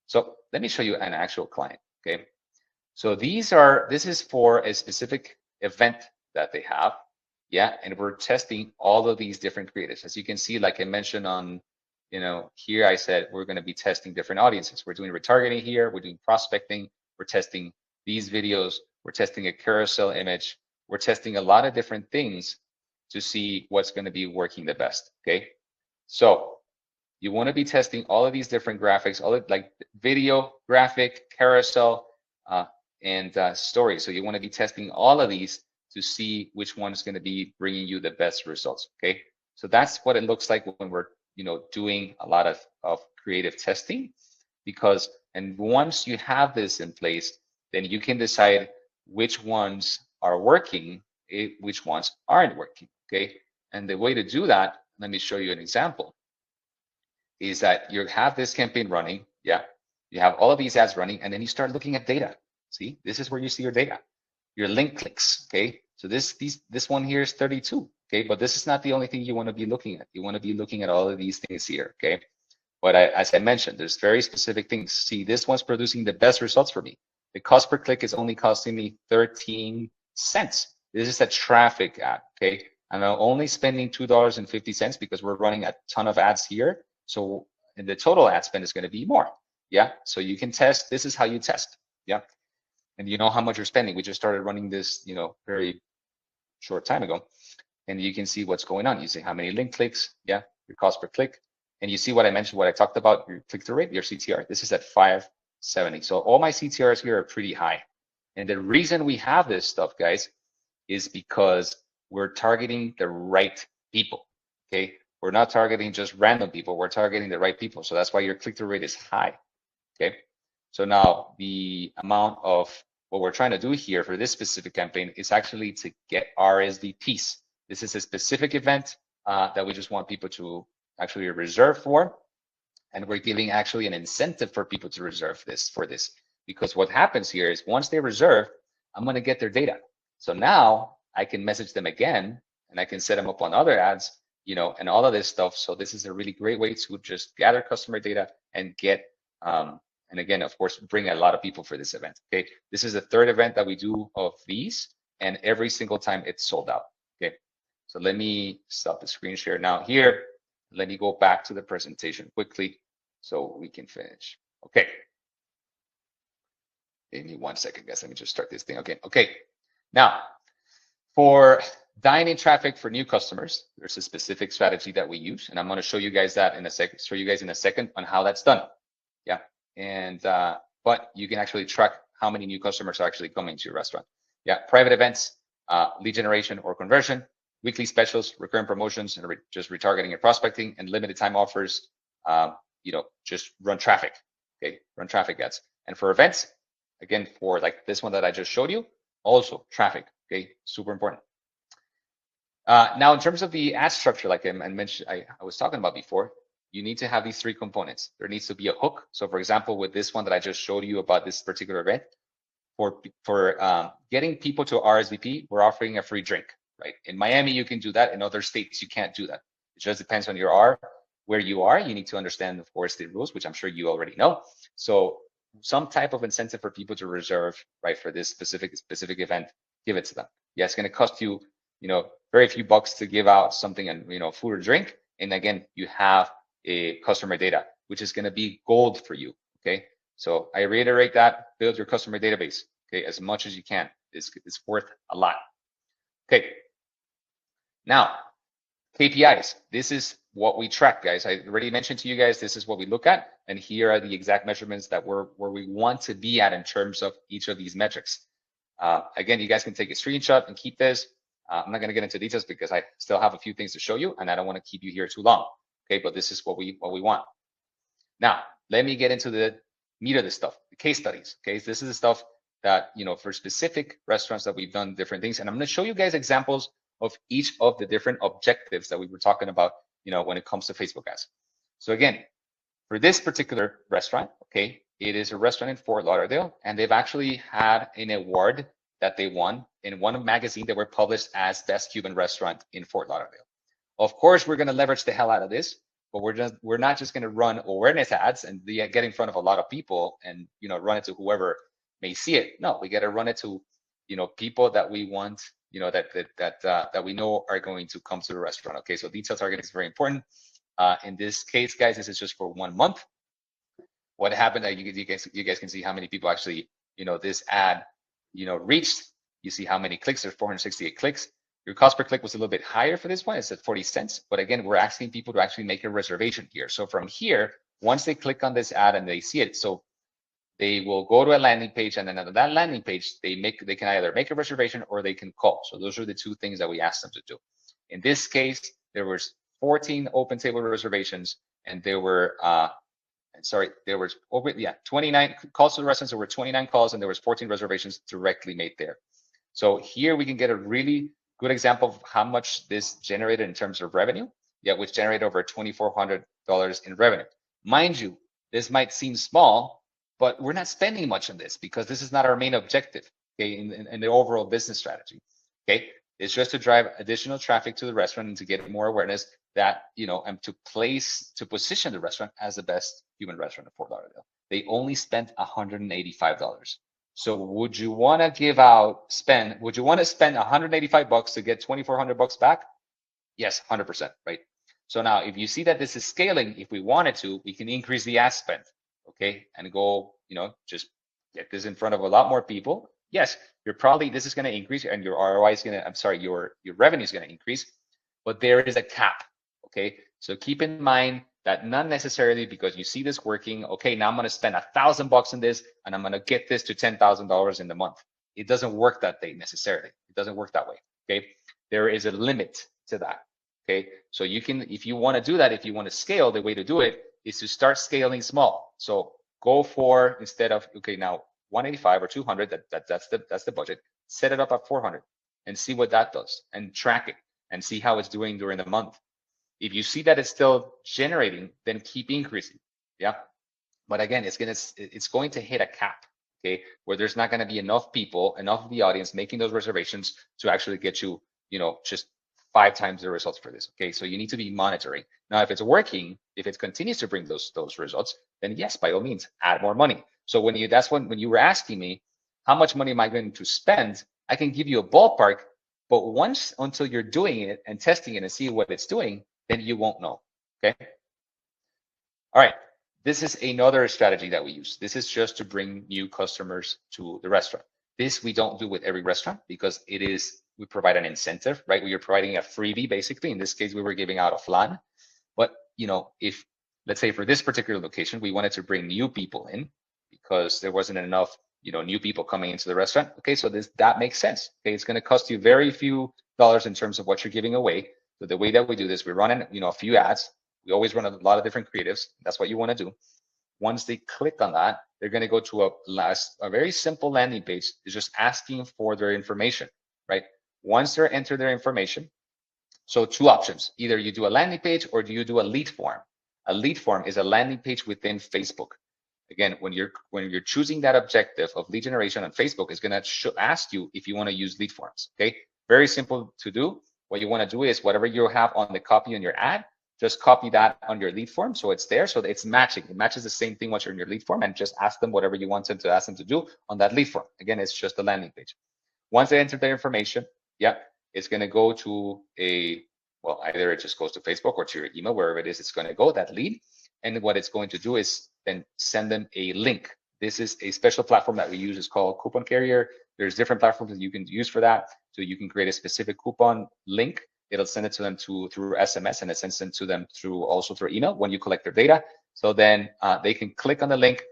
So let me show you an actual client. Okay. So this is for a specific event that they have. Yeah. And we're testing all of these different creatives. As you can see, like I mentioned on, here I said we're going to be testing different audiences. We're doing retargeting here. We're doing prospecting. We're testing these videos. We're testing a carousel image. We're testing a lot of different things to see what's going to be working the best. Okay. So you want to be testing all of these different graphics, all of like video, graphic, carousel, and story. So you want to be testing all of these to see which one is going to be bringing you the best results. Okay. So that's what it looks like when we're, doing a lot of creative testing, and once you have this in place, then you can decide which ones are working, which ones aren't working. Okay. And the way to do that, let me show you an example, is that you have this campaign running. Yeah. You have all of these ads running, and then you start looking at data. See, this is where you see your data, your link clicks. Okay. So this one here is 32. Okay. But this is not the only thing you want to be looking at. You want to be looking at all of these things here. Okay. But as I mentioned, there's very specific things. See, this one's producing the best results for me. The cost per click is only costing me 13 cents. This is a traffic ad. Okay. And I'm only spending $2.50 because we're running a ton of ads here. So and the total ad spend is going to be more. Yeah. So you can test. This is how you test. Yeah. And you know how much you're spending. We just started running this, very short time ago. And you can see what's going on. You see how many link clicks, yeah, your cost per click. And you see what I mentioned, what I talked about, your click-through rate, your CTR. This is at 570. So all my CTRs here are pretty high. And the reason we have this stuff, guys, is because we're targeting the right people, okay? We're not targeting just random people. We're targeting the right people. So that's why your click-through rate is high, okay? So now the amount of what we're trying to do here for this specific campaign is actually to get RSVPs. This is a specific event that we just want people to actually reserve for. And we're giving actually an incentive for people to reserve this for this. Because what happens here is once they reserve, I'm going to get their data. So now I can message them again and I can set them up on other ads, and all of this stuff. So this is a really great way to just gather customer data and get, and again, of course, bring a lot of people for this event. Okay, this is the third event that we do of these, and every single time it's sold out. Okay, so let me stop the screen share now here. Let me go back to the presentation quickly so we can finish. Okay. Give me 1 second, guys. Let me just start this thing again. Okay. Now, for dine-in traffic for new customers, there's a specific strategy that we use, and I'm going to show you guys that in a second. Show you guys in a second on how that's done. Yeah, and but you can actually track how many new customers are actually coming to your restaurant. Yeah, private events, lead generation or conversion, weekly specials, recurrent promotions, and just retargeting and prospecting, and limited time offers. Just run traffic. Okay, run traffic ads. And for events, again, for like this one that I just showed you, also traffic. Okay, super important. Now, in terms of the ad structure, like I mentioned, I was talking about before, you need to have these three components. There needs to be a hook. So, for example, with this one that I just showed you about this particular event, for getting people to RSVP, we're offering a free drink, right? In Miami, you can do that. In other states, you can't do that. It just depends on where you are. You need to understand, of course, the rules, which I'm sure you already know. So some type of incentive for people to reserve, right, for this specific event, give it to them. Yeah, it's going to cost you, very few bucks to give out something and, food or drink. And again, you have a customer data, which is going to be gold for you. Okay. So I reiterate that, build your customer database, okay, as much as you can. It's worth a lot. Okay. Now, KPIs. This is what we track, guys. I already mentioned to you guys, this is what we look at. And here are the exact measurements that where we want to be at in terms of each of these metrics. Again, you guys can take a screenshot and keep this. I'm not going to get into details because I still have a few things to show you and I don't want to keep you here too long. Okay, but this is what we want. Now, let me get into the meat of this stuff, the case studies. Okay, this is the stuff that, for specific restaurants that we've done different things. And I'm going to show you guys examples of each of the different objectives that we were talking about, when it comes to Facebook ads. So again, for this particular restaurant, okay, it is a restaurant in Fort Lauderdale, and they've actually had an award that they won in one magazine that were published as Best Cuban Restaurant in Fort Lauderdale. Of course, we're going to leverage the hell out of this, but we're not just going to run awareness ads and get in front of a lot of people and run it to whoever may see it. No, we got to run it to people that we want, that we know are going to come to the restaurant. Okay, so detail targeting is very important. In this case, guys, this is just for 1 month. What happened? You guys can see how many people actually this ad reached. You see how many clicks. There's 468 clicks. Your cost per click was a little bit higher for this one. It's at 40 cents. But again, we're asking people to actually make a reservation here. So from here, once they click on this ad and they see it, so they will go to a landing page, and then on that landing page, they can either make a reservation or they can call. So those are the two things that we asked them to do. In this case, there was 14 open table reservations, and there were 29 calls to the restaurants. There were 29 calls, and there was 14 reservations directly made there. So here we can get a really good example of how much this generated in terms of revenue. Yeah, which generated over $2,400 in revenue. Mind you, this might seem small, but we're not spending much on this because this is not our main objective, okay, in the overall business strategy. Okay, it's just to drive additional traffic to the restaurant and to get more awareness that, and to position the restaurant as the best Cuban restaurant in Fort Lauderdale. They only spent $185. So would you want to spend $185 to get $2,400 back? Yes, 100%, right? So now if you see that this is scaling, if we wanted to, we can increase the ad spend, okay? And go, just get this in front of a lot more people. Yes, this is going to increase and your ROI is going to, I'm sorry, your revenue is going to increase, but there is a cap, okay? So keep in mind that not necessarily because you see this working, okay, now I'm going to spend $1,000 on this and I'm going to get this to $10,000 in the month. It doesn't work that way necessarily. It doesn't work that way, okay? There is a limit to that, okay? So you can, if you want to do that, if you want to scale, the way to do it is to start scaling small. So go for, instead of, okay, now 185 or 200, that's the budget, set it up at 400 and see what that does and track it and see how it's doing during the month. If you see that it's still generating, then keep increasing. Yeah. But again, it's going to hit a cap, okay, where there's not going to be enough people, enough of the audience making those reservations to actually get you, just 5 times the results for this. Okay. So you need to be monitoring. Now, if it's working, if it continues to bring those results, then yes, by all means, add more money. So when you were asking me, how much money am I going to spend? I can give you a ballpark, but until you're doing it and testing it and see what it's doing, then you won't know, okay? All right, this is another strategy that we use. This is just to bring new customers to the restaurant. This we don't do with every restaurant because we provide an incentive, right? We are providing a freebie, basically. In this case, we were giving out a flan. But, if, let's say for this particular location, we wanted to bring new people in because there wasn't enough, new people coming into the restaurant. Okay, so that makes sense. Okay, it's going to cost you very few dollars in terms of what you're giving away. So the way that we do this, we run in, a few ads. We always run a lot of different creatives. That's what you want to do. Once they click on that, they're going to go to a very simple landing page. It's just asking for their information, right? Once they enter their information, so 2 options. Either you do a landing page or do you do a lead form. A lead form is a landing page within Facebook. Again, when you're choosing that objective of lead generation on Facebook, it's going to ask you if you want to use lead forms. Okay, very simple to do. What you want to do is whatever you have on the copy on your ad, just copy that on your lead form so it's there, so that it's matching. It matches the same thing what's in your lead form, and just ask them whatever you want them to ask them to do on that lead form. Again, it's just a landing page. Once they enter their information, it's going to go to either it just goes to Facebook or to your email, wherever it is, it's going to go, that lead. And what it's going to do is then send them a link. This is a special platform that we use. It's called Coupon Carrier. There's different platforms that you can use for that. So you can create a specific coupon link. It'll send it to them through SMS, and it sends it to them also through email when you collect their data. So then they can click on the link,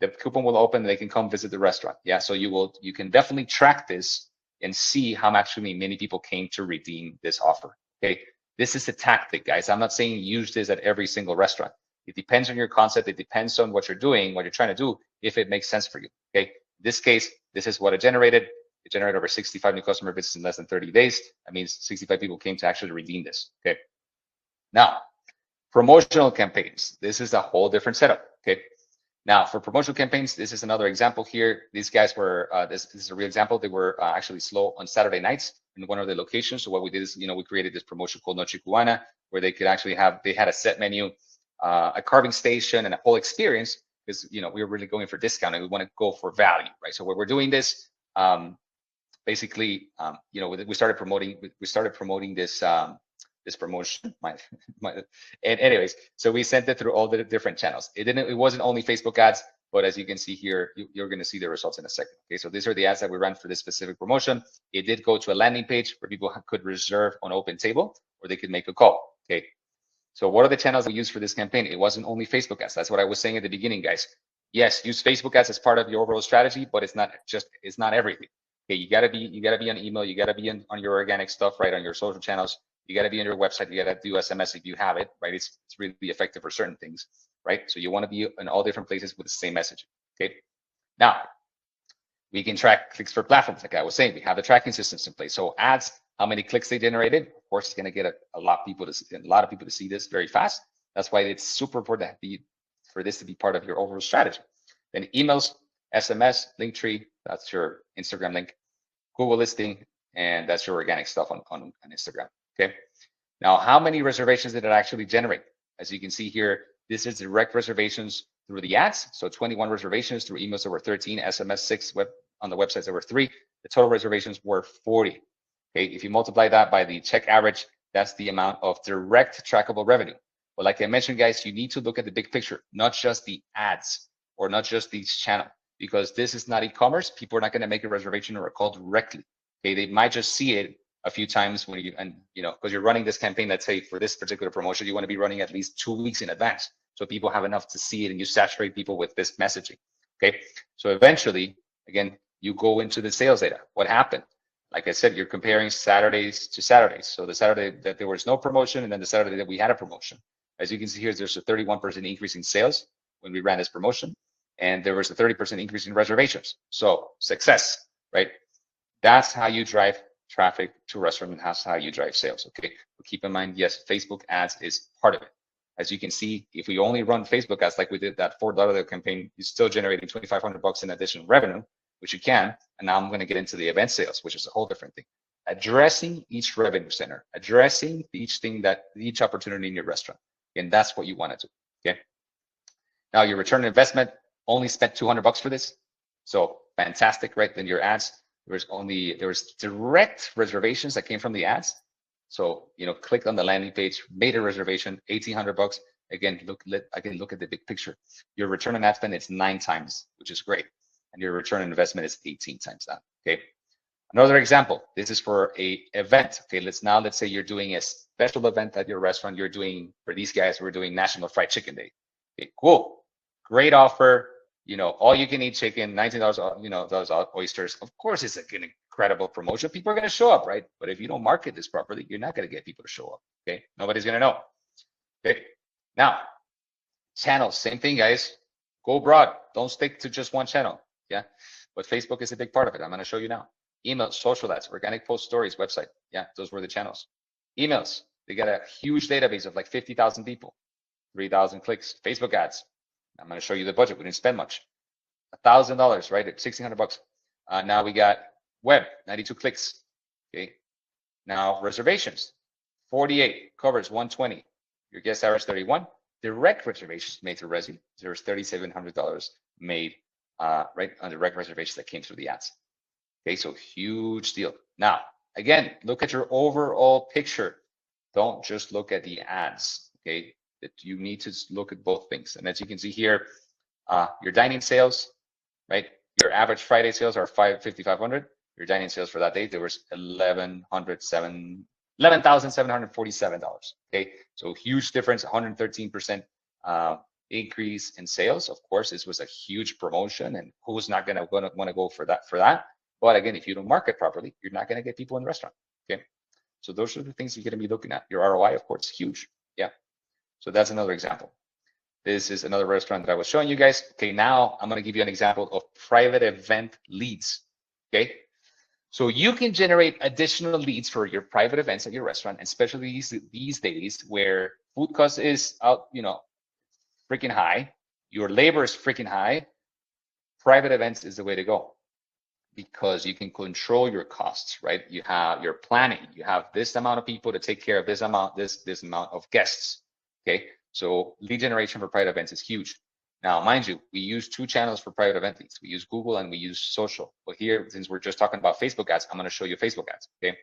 the coupon will open, and they can come visit the restaurant. Yeah, so you can definitely track this and see how many people came to redeem this offer. Okay, this is a tactic, guys. I'm not saying use this at every single restaurant. It depends on your concept. It depends on what you're doing, what you're trying to do, if it makes sense for you. Okay, in this case, this is what it generated. It generated over 65 new customer visits in less than 30 days. That means 65 people came to actually redeem this. Okay, now promotional campaigns. This is a whole different setup. Okay, now for promotional campaigns, this is another example here. These guys were, this is a real example. They were actually slow on Saturday nights in one of the locations. So what we did is, we created this promotion called Noche Cubana, where they could actually they had a set menu, a carving station, and a whole experience, because we were really going for discount and we want to go for value, right? So when we're doing this, basically, we started promoting this this promotion. And anyways, so we sent it through all the different channels. It wasn't only Facebook ads, but as you can see here, you're going to see the results in a second. Okay, so these are the ads that we ran for this specific promotion. It did go to a landing page where people could reserve on Open Table, or they could make a call. Okay. So what are the channels we use for this campaign? It wasn't only Facebook ads. That's what I was saying at the beginning, guys. Yes, use Facebook ads as part of your overall strategy, but it's not everything. Okay, you gotta be on email, you gotta be on your organic stuff, right? On your social channels, you gotta be on your website, you gotta do SMS if you have it, right? It's really effective for certain things, right? So you want to be in all different places with the same message. Okay. Now we can track clicks for platforms, like I was saying. We have the tracking systems in place. So ads, how many clicks they generated. Of course, it's going to get a lot of people to see this very fast. That's why it's super important for this to be part of your overall strategy. Then emails, SMS, Linktree, that's your Instagram link, Google listing, and that's your organic stuff on Instagram. Okay. Now, how many reservations did it actually generate? As you can see here, this is direct reservations through the ads. So 21 reservations through emails. There were 13, SMS 6, on the websites there were 3. The total reservations were 40. Okay, if you multiply that by the check average, That's the amount of direct trackable revenue. But like I mentioned, guys, you need to look at the big picture, not just the ads or not just each channel, because this is not e-commerce. People are not going to make a reservation or a call directly. Okay, they might just see it a few times when because you're running this campaign. Let's say for this particular promotion, you want to be running at least 2 weeks in advance, so people have enough to see it, and you saturate people with this messaging. Okay, so eventually, again, you go into the sales data. What happened? Like I said, you're comparing Saturdays to Saturdays. So the Saturday that there was no promotion, and then the Saturday that we had a promotion. As you can see here, there's a 31% increase in sales when we ran this promotion, and there was a 30% increase in reservations. So success, right? That's how you drive traffic to a restaurant, and that's how you drive sales. Okay, but keep in mind, yes, Facebook ads is part of it. As you can see, if we only run Facebook ads like we did that $4 campaign, you're still generating $2,500 in additional revenue, which you can. And now I'm going to get into the event sales, which is a whole different thing. Addressing each revenue center, addressing each opportunity in your restaurant. And that's what you want to do. Okay. Now your return on investment, only spent $200 for this. So fantastic, right? Then your ads, there was direct reservations that came from the ads. So, click on the landing page, made a reservation, $1,800. Again, look at the big picture. Your return on ad spend is 9 times, which is great. And your return on investment is 18 times that. Okay. Another example, this is for a event. Okay, let's say you're doing a special event at your restaurant. You're doing, for these guys, we're doing National Fried Chicken Day. Okay, cool. Great offer. All you can eat chicken, $19, those oysters. Of course, it's an incredible promotion. People are going to show up, right? But if you don't market this properly, you're not going to get people to show up. Okay, nobody's going to know. Okay, now channels, same thing, guys. Go broad. Don't stick to just one channel. Yeah, but Facebook is a big part of it. I'm going to show you now. Emails, social ads, organic post stories, website. Yeah, those were the channels. Emails, they got a huge database of like 50,000 people, 3,000 clicks. Facebook ads, I'm going to show you the budget. We didn't spend much. $1,000, right? At $1,600. Now we got web, 92 clicks. Okay. Now reservations, 48 covers 120. Your guest average 31. Direct reservations made through Resi, there's $3,700 made right on direct reservations that came through the ads. Okay, so huge deal. Now, again, look at your overall picture. Don't just look at the ads. Okay, that you need to look at both things. And as you can see here, your dining sales, right? Your average Friday sales are $5,500. Your dining sales for that day, there was $11,747. Okay, so huge difference, 113% increase in sales. Of course, this was a huge promotion, and who's not gonna want to go for that? But again, if you don't market properly, you're not gonna get people in the restaurant. Okay, so those are the things you're gonna be looking at. Your ROI, of course, huge. Yeah, so that's another example. This is another restaurant that I was showing you guys. Okay, now I'm gonna give you an example of private event leads. Okay, so you can generate additional leads for your private events at your restaurant, especially these days where food cost is out, freaking high. Your labor is freaking high. Private events is the way to go because you can control your costs, right? You have your planning. You have this amount of people to take care of this amount of guests. Okay, so lead generation for private events is huge. Now, mind you, we use 2 channels for private event leads. We use Google and we use social. But here, since we're just talking about Facebook ads, I'm going to show you Facebook ads. Okay,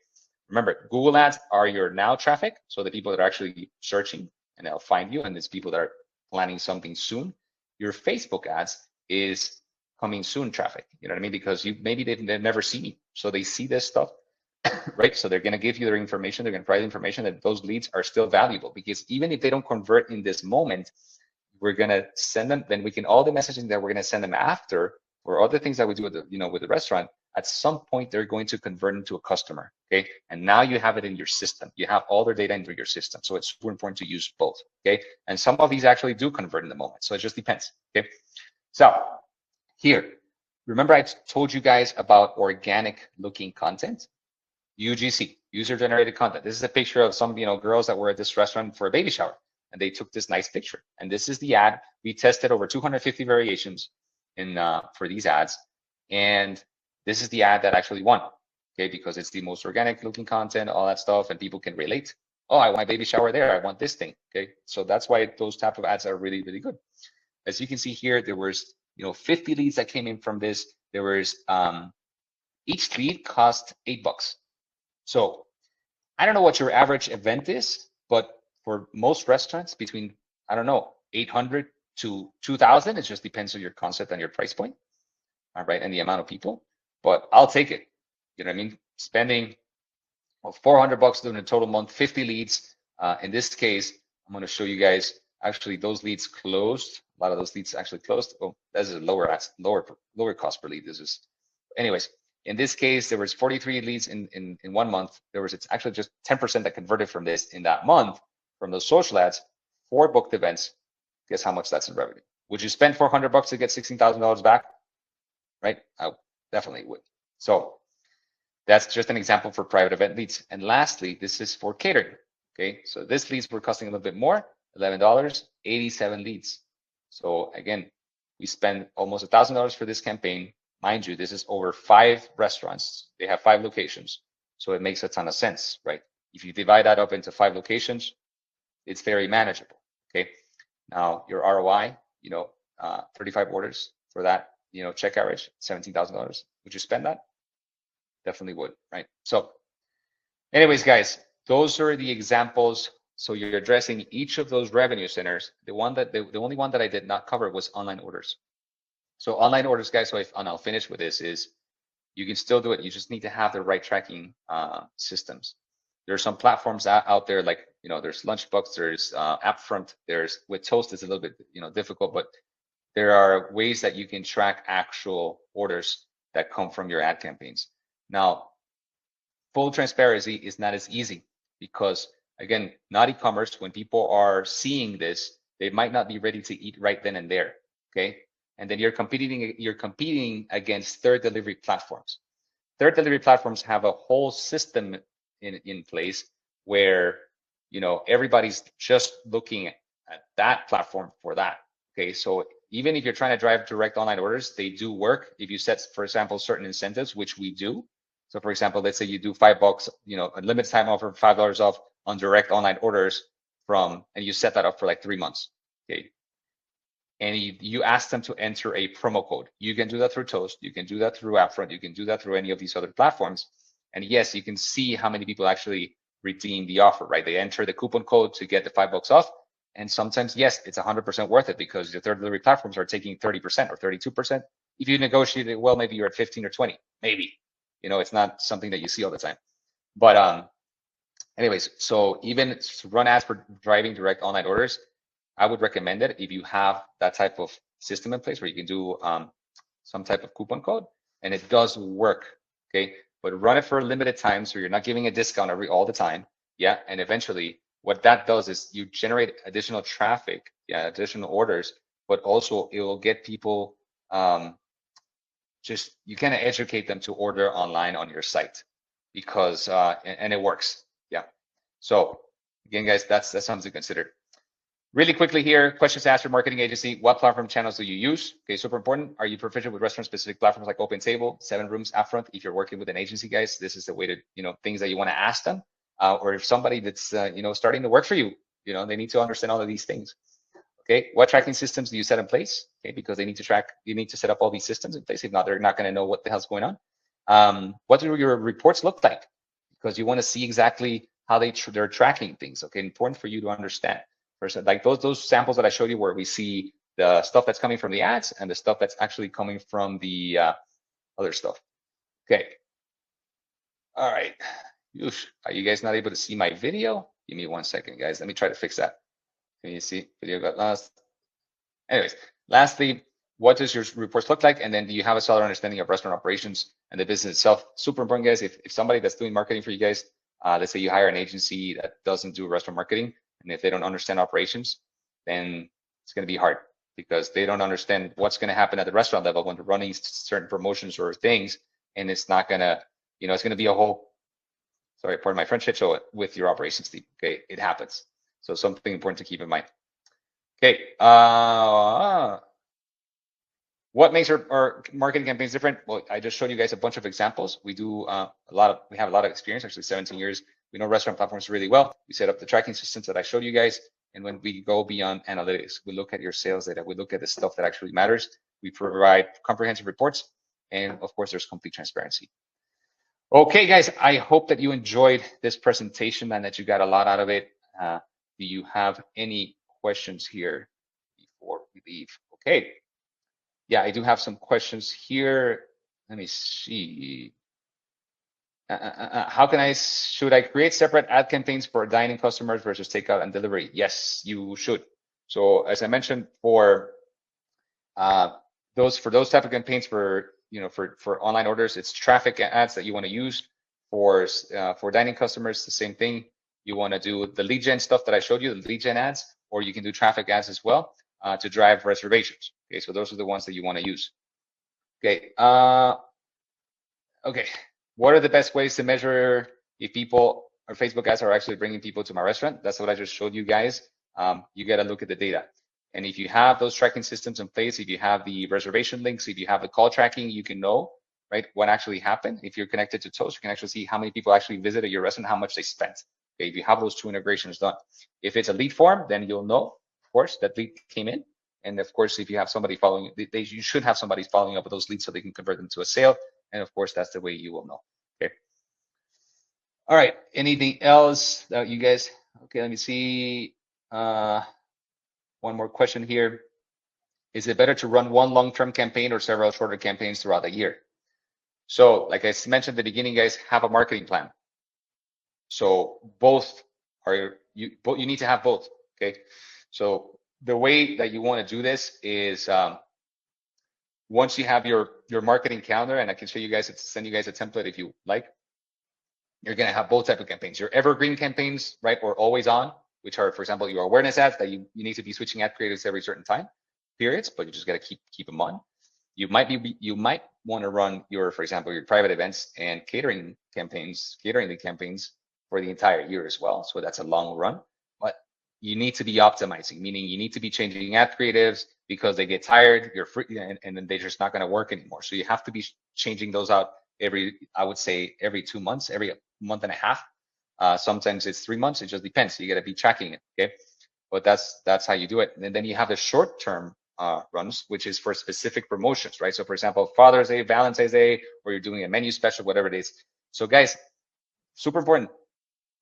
remember, Google ads are your now traffic, so the people that are actually searching and they'll find you, and it's people that are planning something soon. Your Facebook ads is coming soon traffic. You know what I mean? Because maybe they've never seen you, so they see this stuff, right? So they're going to give you their information. They're going to provide information that those leads are still valuable, because even if they don't convert in this moment, we're going to send them. Then we can all the messaging that we're going to send them after, or other things that we do with the restaurant. At some point, they're going to convert into a customer. Okay, and now you have it in your system. You have all their data into your system, so it's super important to use both. Okay, and some of these actually do convert in the moment, so it just depends. Okay, so here, remember I told you guys about organic looking content, UGC, user generated content. This is a picture of some girls that were at this restaurant for a baby shower, and they took this nice picture. And this is the ad. We tested over 250 variations for these ads, and this is the ad that actually won. Okay, because it's the most organic looking content, all that stuff, and people can relate. Oh, I want a baby shower there. I want this thing. Okay, so that's why those type of ads are really, really good. As you can see here, there was 50 leads that came in from this. There was each lead cost $8. So I don't know what your average event is, but for most restaurants, between, I don't know, 800 to 2,000, it just depends on your concept and your price point, all right, and the amount of people. But I'll take it. You know what I mean? Spending, well, 400 bucks doing a total month, 50 leads. In this case, I'm going to show you guys actually those leads closed. A lot of those leads actually closed. Oh, that's a lower cost per lead. This is, anyways. In this case, there was 43 leads in 1 month. There was, it's actually just 10% that converted from this in that month from those social ads, 4 booked events. Guess how much that's in revenue? Would you spend 400 bucks to get $16,000 back? Right? I definitely would. So that's just an example for private event leads. And lastly, this is for catering. Okay, so this leads were costing a little bit more, $11, 87 leads. So again, we spend almost $1,000 for this campaign. Mind you, this is over 5 restaurants. They have 5 locations. So it makes a ton of sense, right? If you divide that up into 5 locations, it's very manageable. Okay, now your ROI, 35 orders for that, check average, $17,000. Would you spend that? Definitely would, right? So anyways, guys, those are the examples. So you're addressing each of those revenue centers. The only one that I did not cover was online orders. So online orders, guys, so and I'll finish with this, is you can still do it. You just need to have the right tracking systems. There are some platforms out there, like, there's Lunchbox, there's Appfront, there's, with Toast it's a little bit, difficult, but there are ways that you can track actual orders that come from your ad campaigns. Now, full transparency is not as easy because, again, not e-commerce. When people are seeing this, they might not be ready to eat right then and there. Okay, and then you're competing against third delivery platforms. Third delivery platforms have a whole system in place where everybody's just looking at that platform for that. Okay, so even if you're trying to drive direct online orders, they do work if you set, for example, certain incentives, which we do. So for example, let's say you do $5, a limited time offer, $5 off on direct online orders and you set that up for like 3 months. Okay. And you ask them to enter a promo code. You can do that through Toast. You can do that through Appfront. You can do that through any of these other platforms. And yes, you can see how many people actually redeem the offer, right? They enter the coupon code to get the $5 off. And sometimes, yes, it's 100% worth it because your third delivery platforms are taking 30% or 32%. If you negotiate it well, maybe you're at 15 or 20, maybe. It's not something that you see all the time. But anyways, so even run ads for driving direct online orders, I would recommend it if you have that type of system in place where you can do some type of coupon code, and it does work. Okay, but run it for a limited time so you're not giving a discount all the time. Yeah, and eventually what that does is you generate additional traffic, additional orders, but also it will get people just, you kind of educate them to order online on your site because and it works. Yeah. So again, guys, that's something to consider. Really quickly here, questions to ask your marketing agency. What platform channels do you use? Okay, super important. Are you proficient with restaurant-specific platforms like OpenTable, 7 Rooms, Upfront? If you're working with an agency, guys, this is the way to, things that you want to ask them. Or if somebody that's, starting to work for you, they need to understand all of these things. Okay, what tracking systems do you set in place? Okay, because they need to track, you need to set up all these systems in place. If not, they're not going to know what the hell's going on. What do your reports look like? Because you want to see exactly how they're tracking things. Okay, important for you to understand. First, like those samples that I showed you where we see the stuff that's coming from the ads and the stuff that's actually coming from the other stuff. Okay. All right. Oof. Are you guys not able to see my video? Give me 1 second, guys. Let me try to fix that. Can you see? Video got lost. Anyways, lastly, what does your reports look like? And then do you have a solid understanding of restaurant operations and the business itself? Super important, guys. If somebody that's doing marketing for you guys, let's say you hire an agency that doesn't do restaurant marketing, and if they don't understand operations, then it's going to be hard because they don't understand what's going to happen at the restaurant level when they're running certain promotions or things. And it's not going to, it's going to be a whole, sorry, pardon my French, shit show with your operations team. Okay, it happens. So something important to keep in mind. Okay, what makes our marketing campaigns different? Well, I just showed you guys a bunch of examples. We do we have a lot of experience, actually 17 years. We know restaurant platforms really well. We set up the tracking systems that I showed you guys. And when we go beyond analytics, we look at your sales data. We look at the stuff that actually matters. We provide comprehensive reports. And of course, there's complete transparency. Okay, guys, I hope that you enjoyed this presentation and that you got a lot out of it. Do you have any questions here before we leave? Okay. Yeah, I do have some questions here. Let me see. How can should I create separate ad campaigns for dining customers versus takeout and delivery? Yes, you should. So as I mentioned, uh, for those type of campaigns for online orders, it's traffic ads that you want to use. For dining customers, the same thing. You want to do the lead gen stuff that I showed you, the lead gen ads, or you can do traffic ads as well to drive reservations. Okay, so those are the ones that you want to use. Okay. Okay. What are the best ways to measure if people or Facebook ads are actually bringing people to my restaurant? That's what I just showed you guys. You got to look at the data. And if you have those tracking systems in place, if you have the reservation links, if you have the call tracking, you can know, right, what actually happened. If you're connected to Toast, you can actually see how many people actually visited your restaurant, how much they spent. Okay, if you have those two integrations done. If it's a lead form, then you'll know, of course, that lead came in. And of course, if you have somebody following, you should have somebody following up with those leads so they can convert them to a sale. And of course, that's the way you will know. Okay. All right. Anything else that you guys? Okay. Let me see. One more question here. Is it better to run one long-term campaign or several shorter campaigns throughout the year? So, like I mentioned at the beginning, guys, have a marketing plan. So both you need to have both. Okay. So the way that you want to do this is once you have your marketing calendar, and I can show you guys, send you guys a template if you like. You're going to have both type of campaigns, your evergreen campaigns, right, or always on, which are, for example, your awareness ads that you need to be switching ad creatives every certain time periods, but you just got to keep them on. You might want to run for example, your private events and catering lead campaigns for the entire year as well. So that's a long run, but you need to be optimizing, meaning you need to be changing ad creatives because they get tired, you're free, and then they're just not going to work anymore. So you have to be changing those out I would say every 2 months, every month and a half. Sometimes it's 3 months. It just depends. You got to be tracking it. Okay. But that's how you do it. And then you have the short term runs, which is for specific promotions, right? So for example, Father's Day, Valentine's Day, or you're doing a menu special, whatever it is. So guys, super important.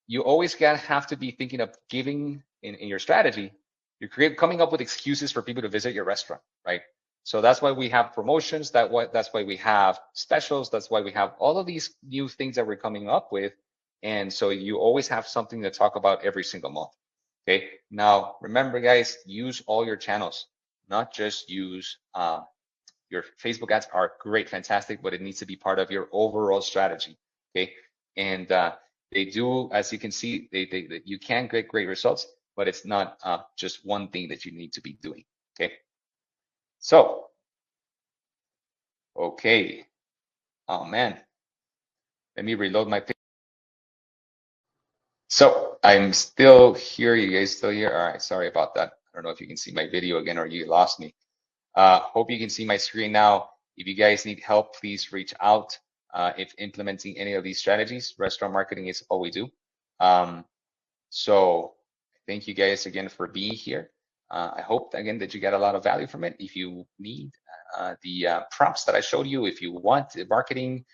You always have to be thinking of giving in your strategy. You're coming up with excuses for people to visit your restaurant, right? So that's why we have promotions. That's why we have specials. That's why we have all of these new things that we're coming up with. And so you always have something to talk about every single month. Okay. Now, remember, guys, use all your channels, not just use your Facebook ads are great, fantastic, but it needs to be part of your overall strategy. Okay. And they do, as you can see, you can get great results, but it's not just one thing that you need to be doing. Okay. So, okay. Oh man, let me reload my page. So I'm still here. You guys still here? All right. Sorry about that. I don't know if you can see my video again or you lost me. Hope you can see my screen now. If you guys need help, please reach out. If implementing any of these strategies, restaurant marketing is all we do. So thank you guys again for being here. I hope again that you get a lot of value from it. If you need the prompts that I showed you, if you want the marketing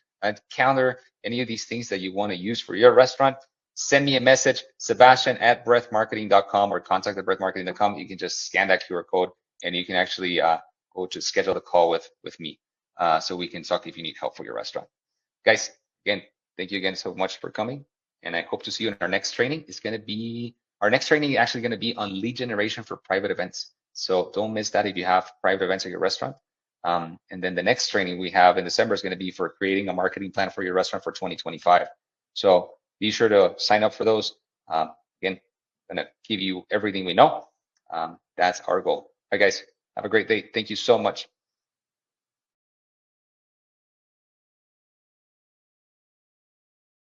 calendar, any of these things that you want to use for your restaurant, send me a message, Sebastian@breathmarketing.com or contact@breathmarketing.com. You can just scan that QR code and you can actually go to schedule the call with me so we can talk if you need help for your restaurant. Guys, again, thank you again so much for coming. And I hope to see you in our next training. Our next training is actually going to be on lead generation for private events. So don't miss that if you have private events at your restaurant. And then the next training we have in December is going to be for creating a marketing plan for your restaurant for 2025. So be sure to sign up for those. Again, I'm going to give you everything we know. That's our goal. All right, guys, have a great day. Thank you so much.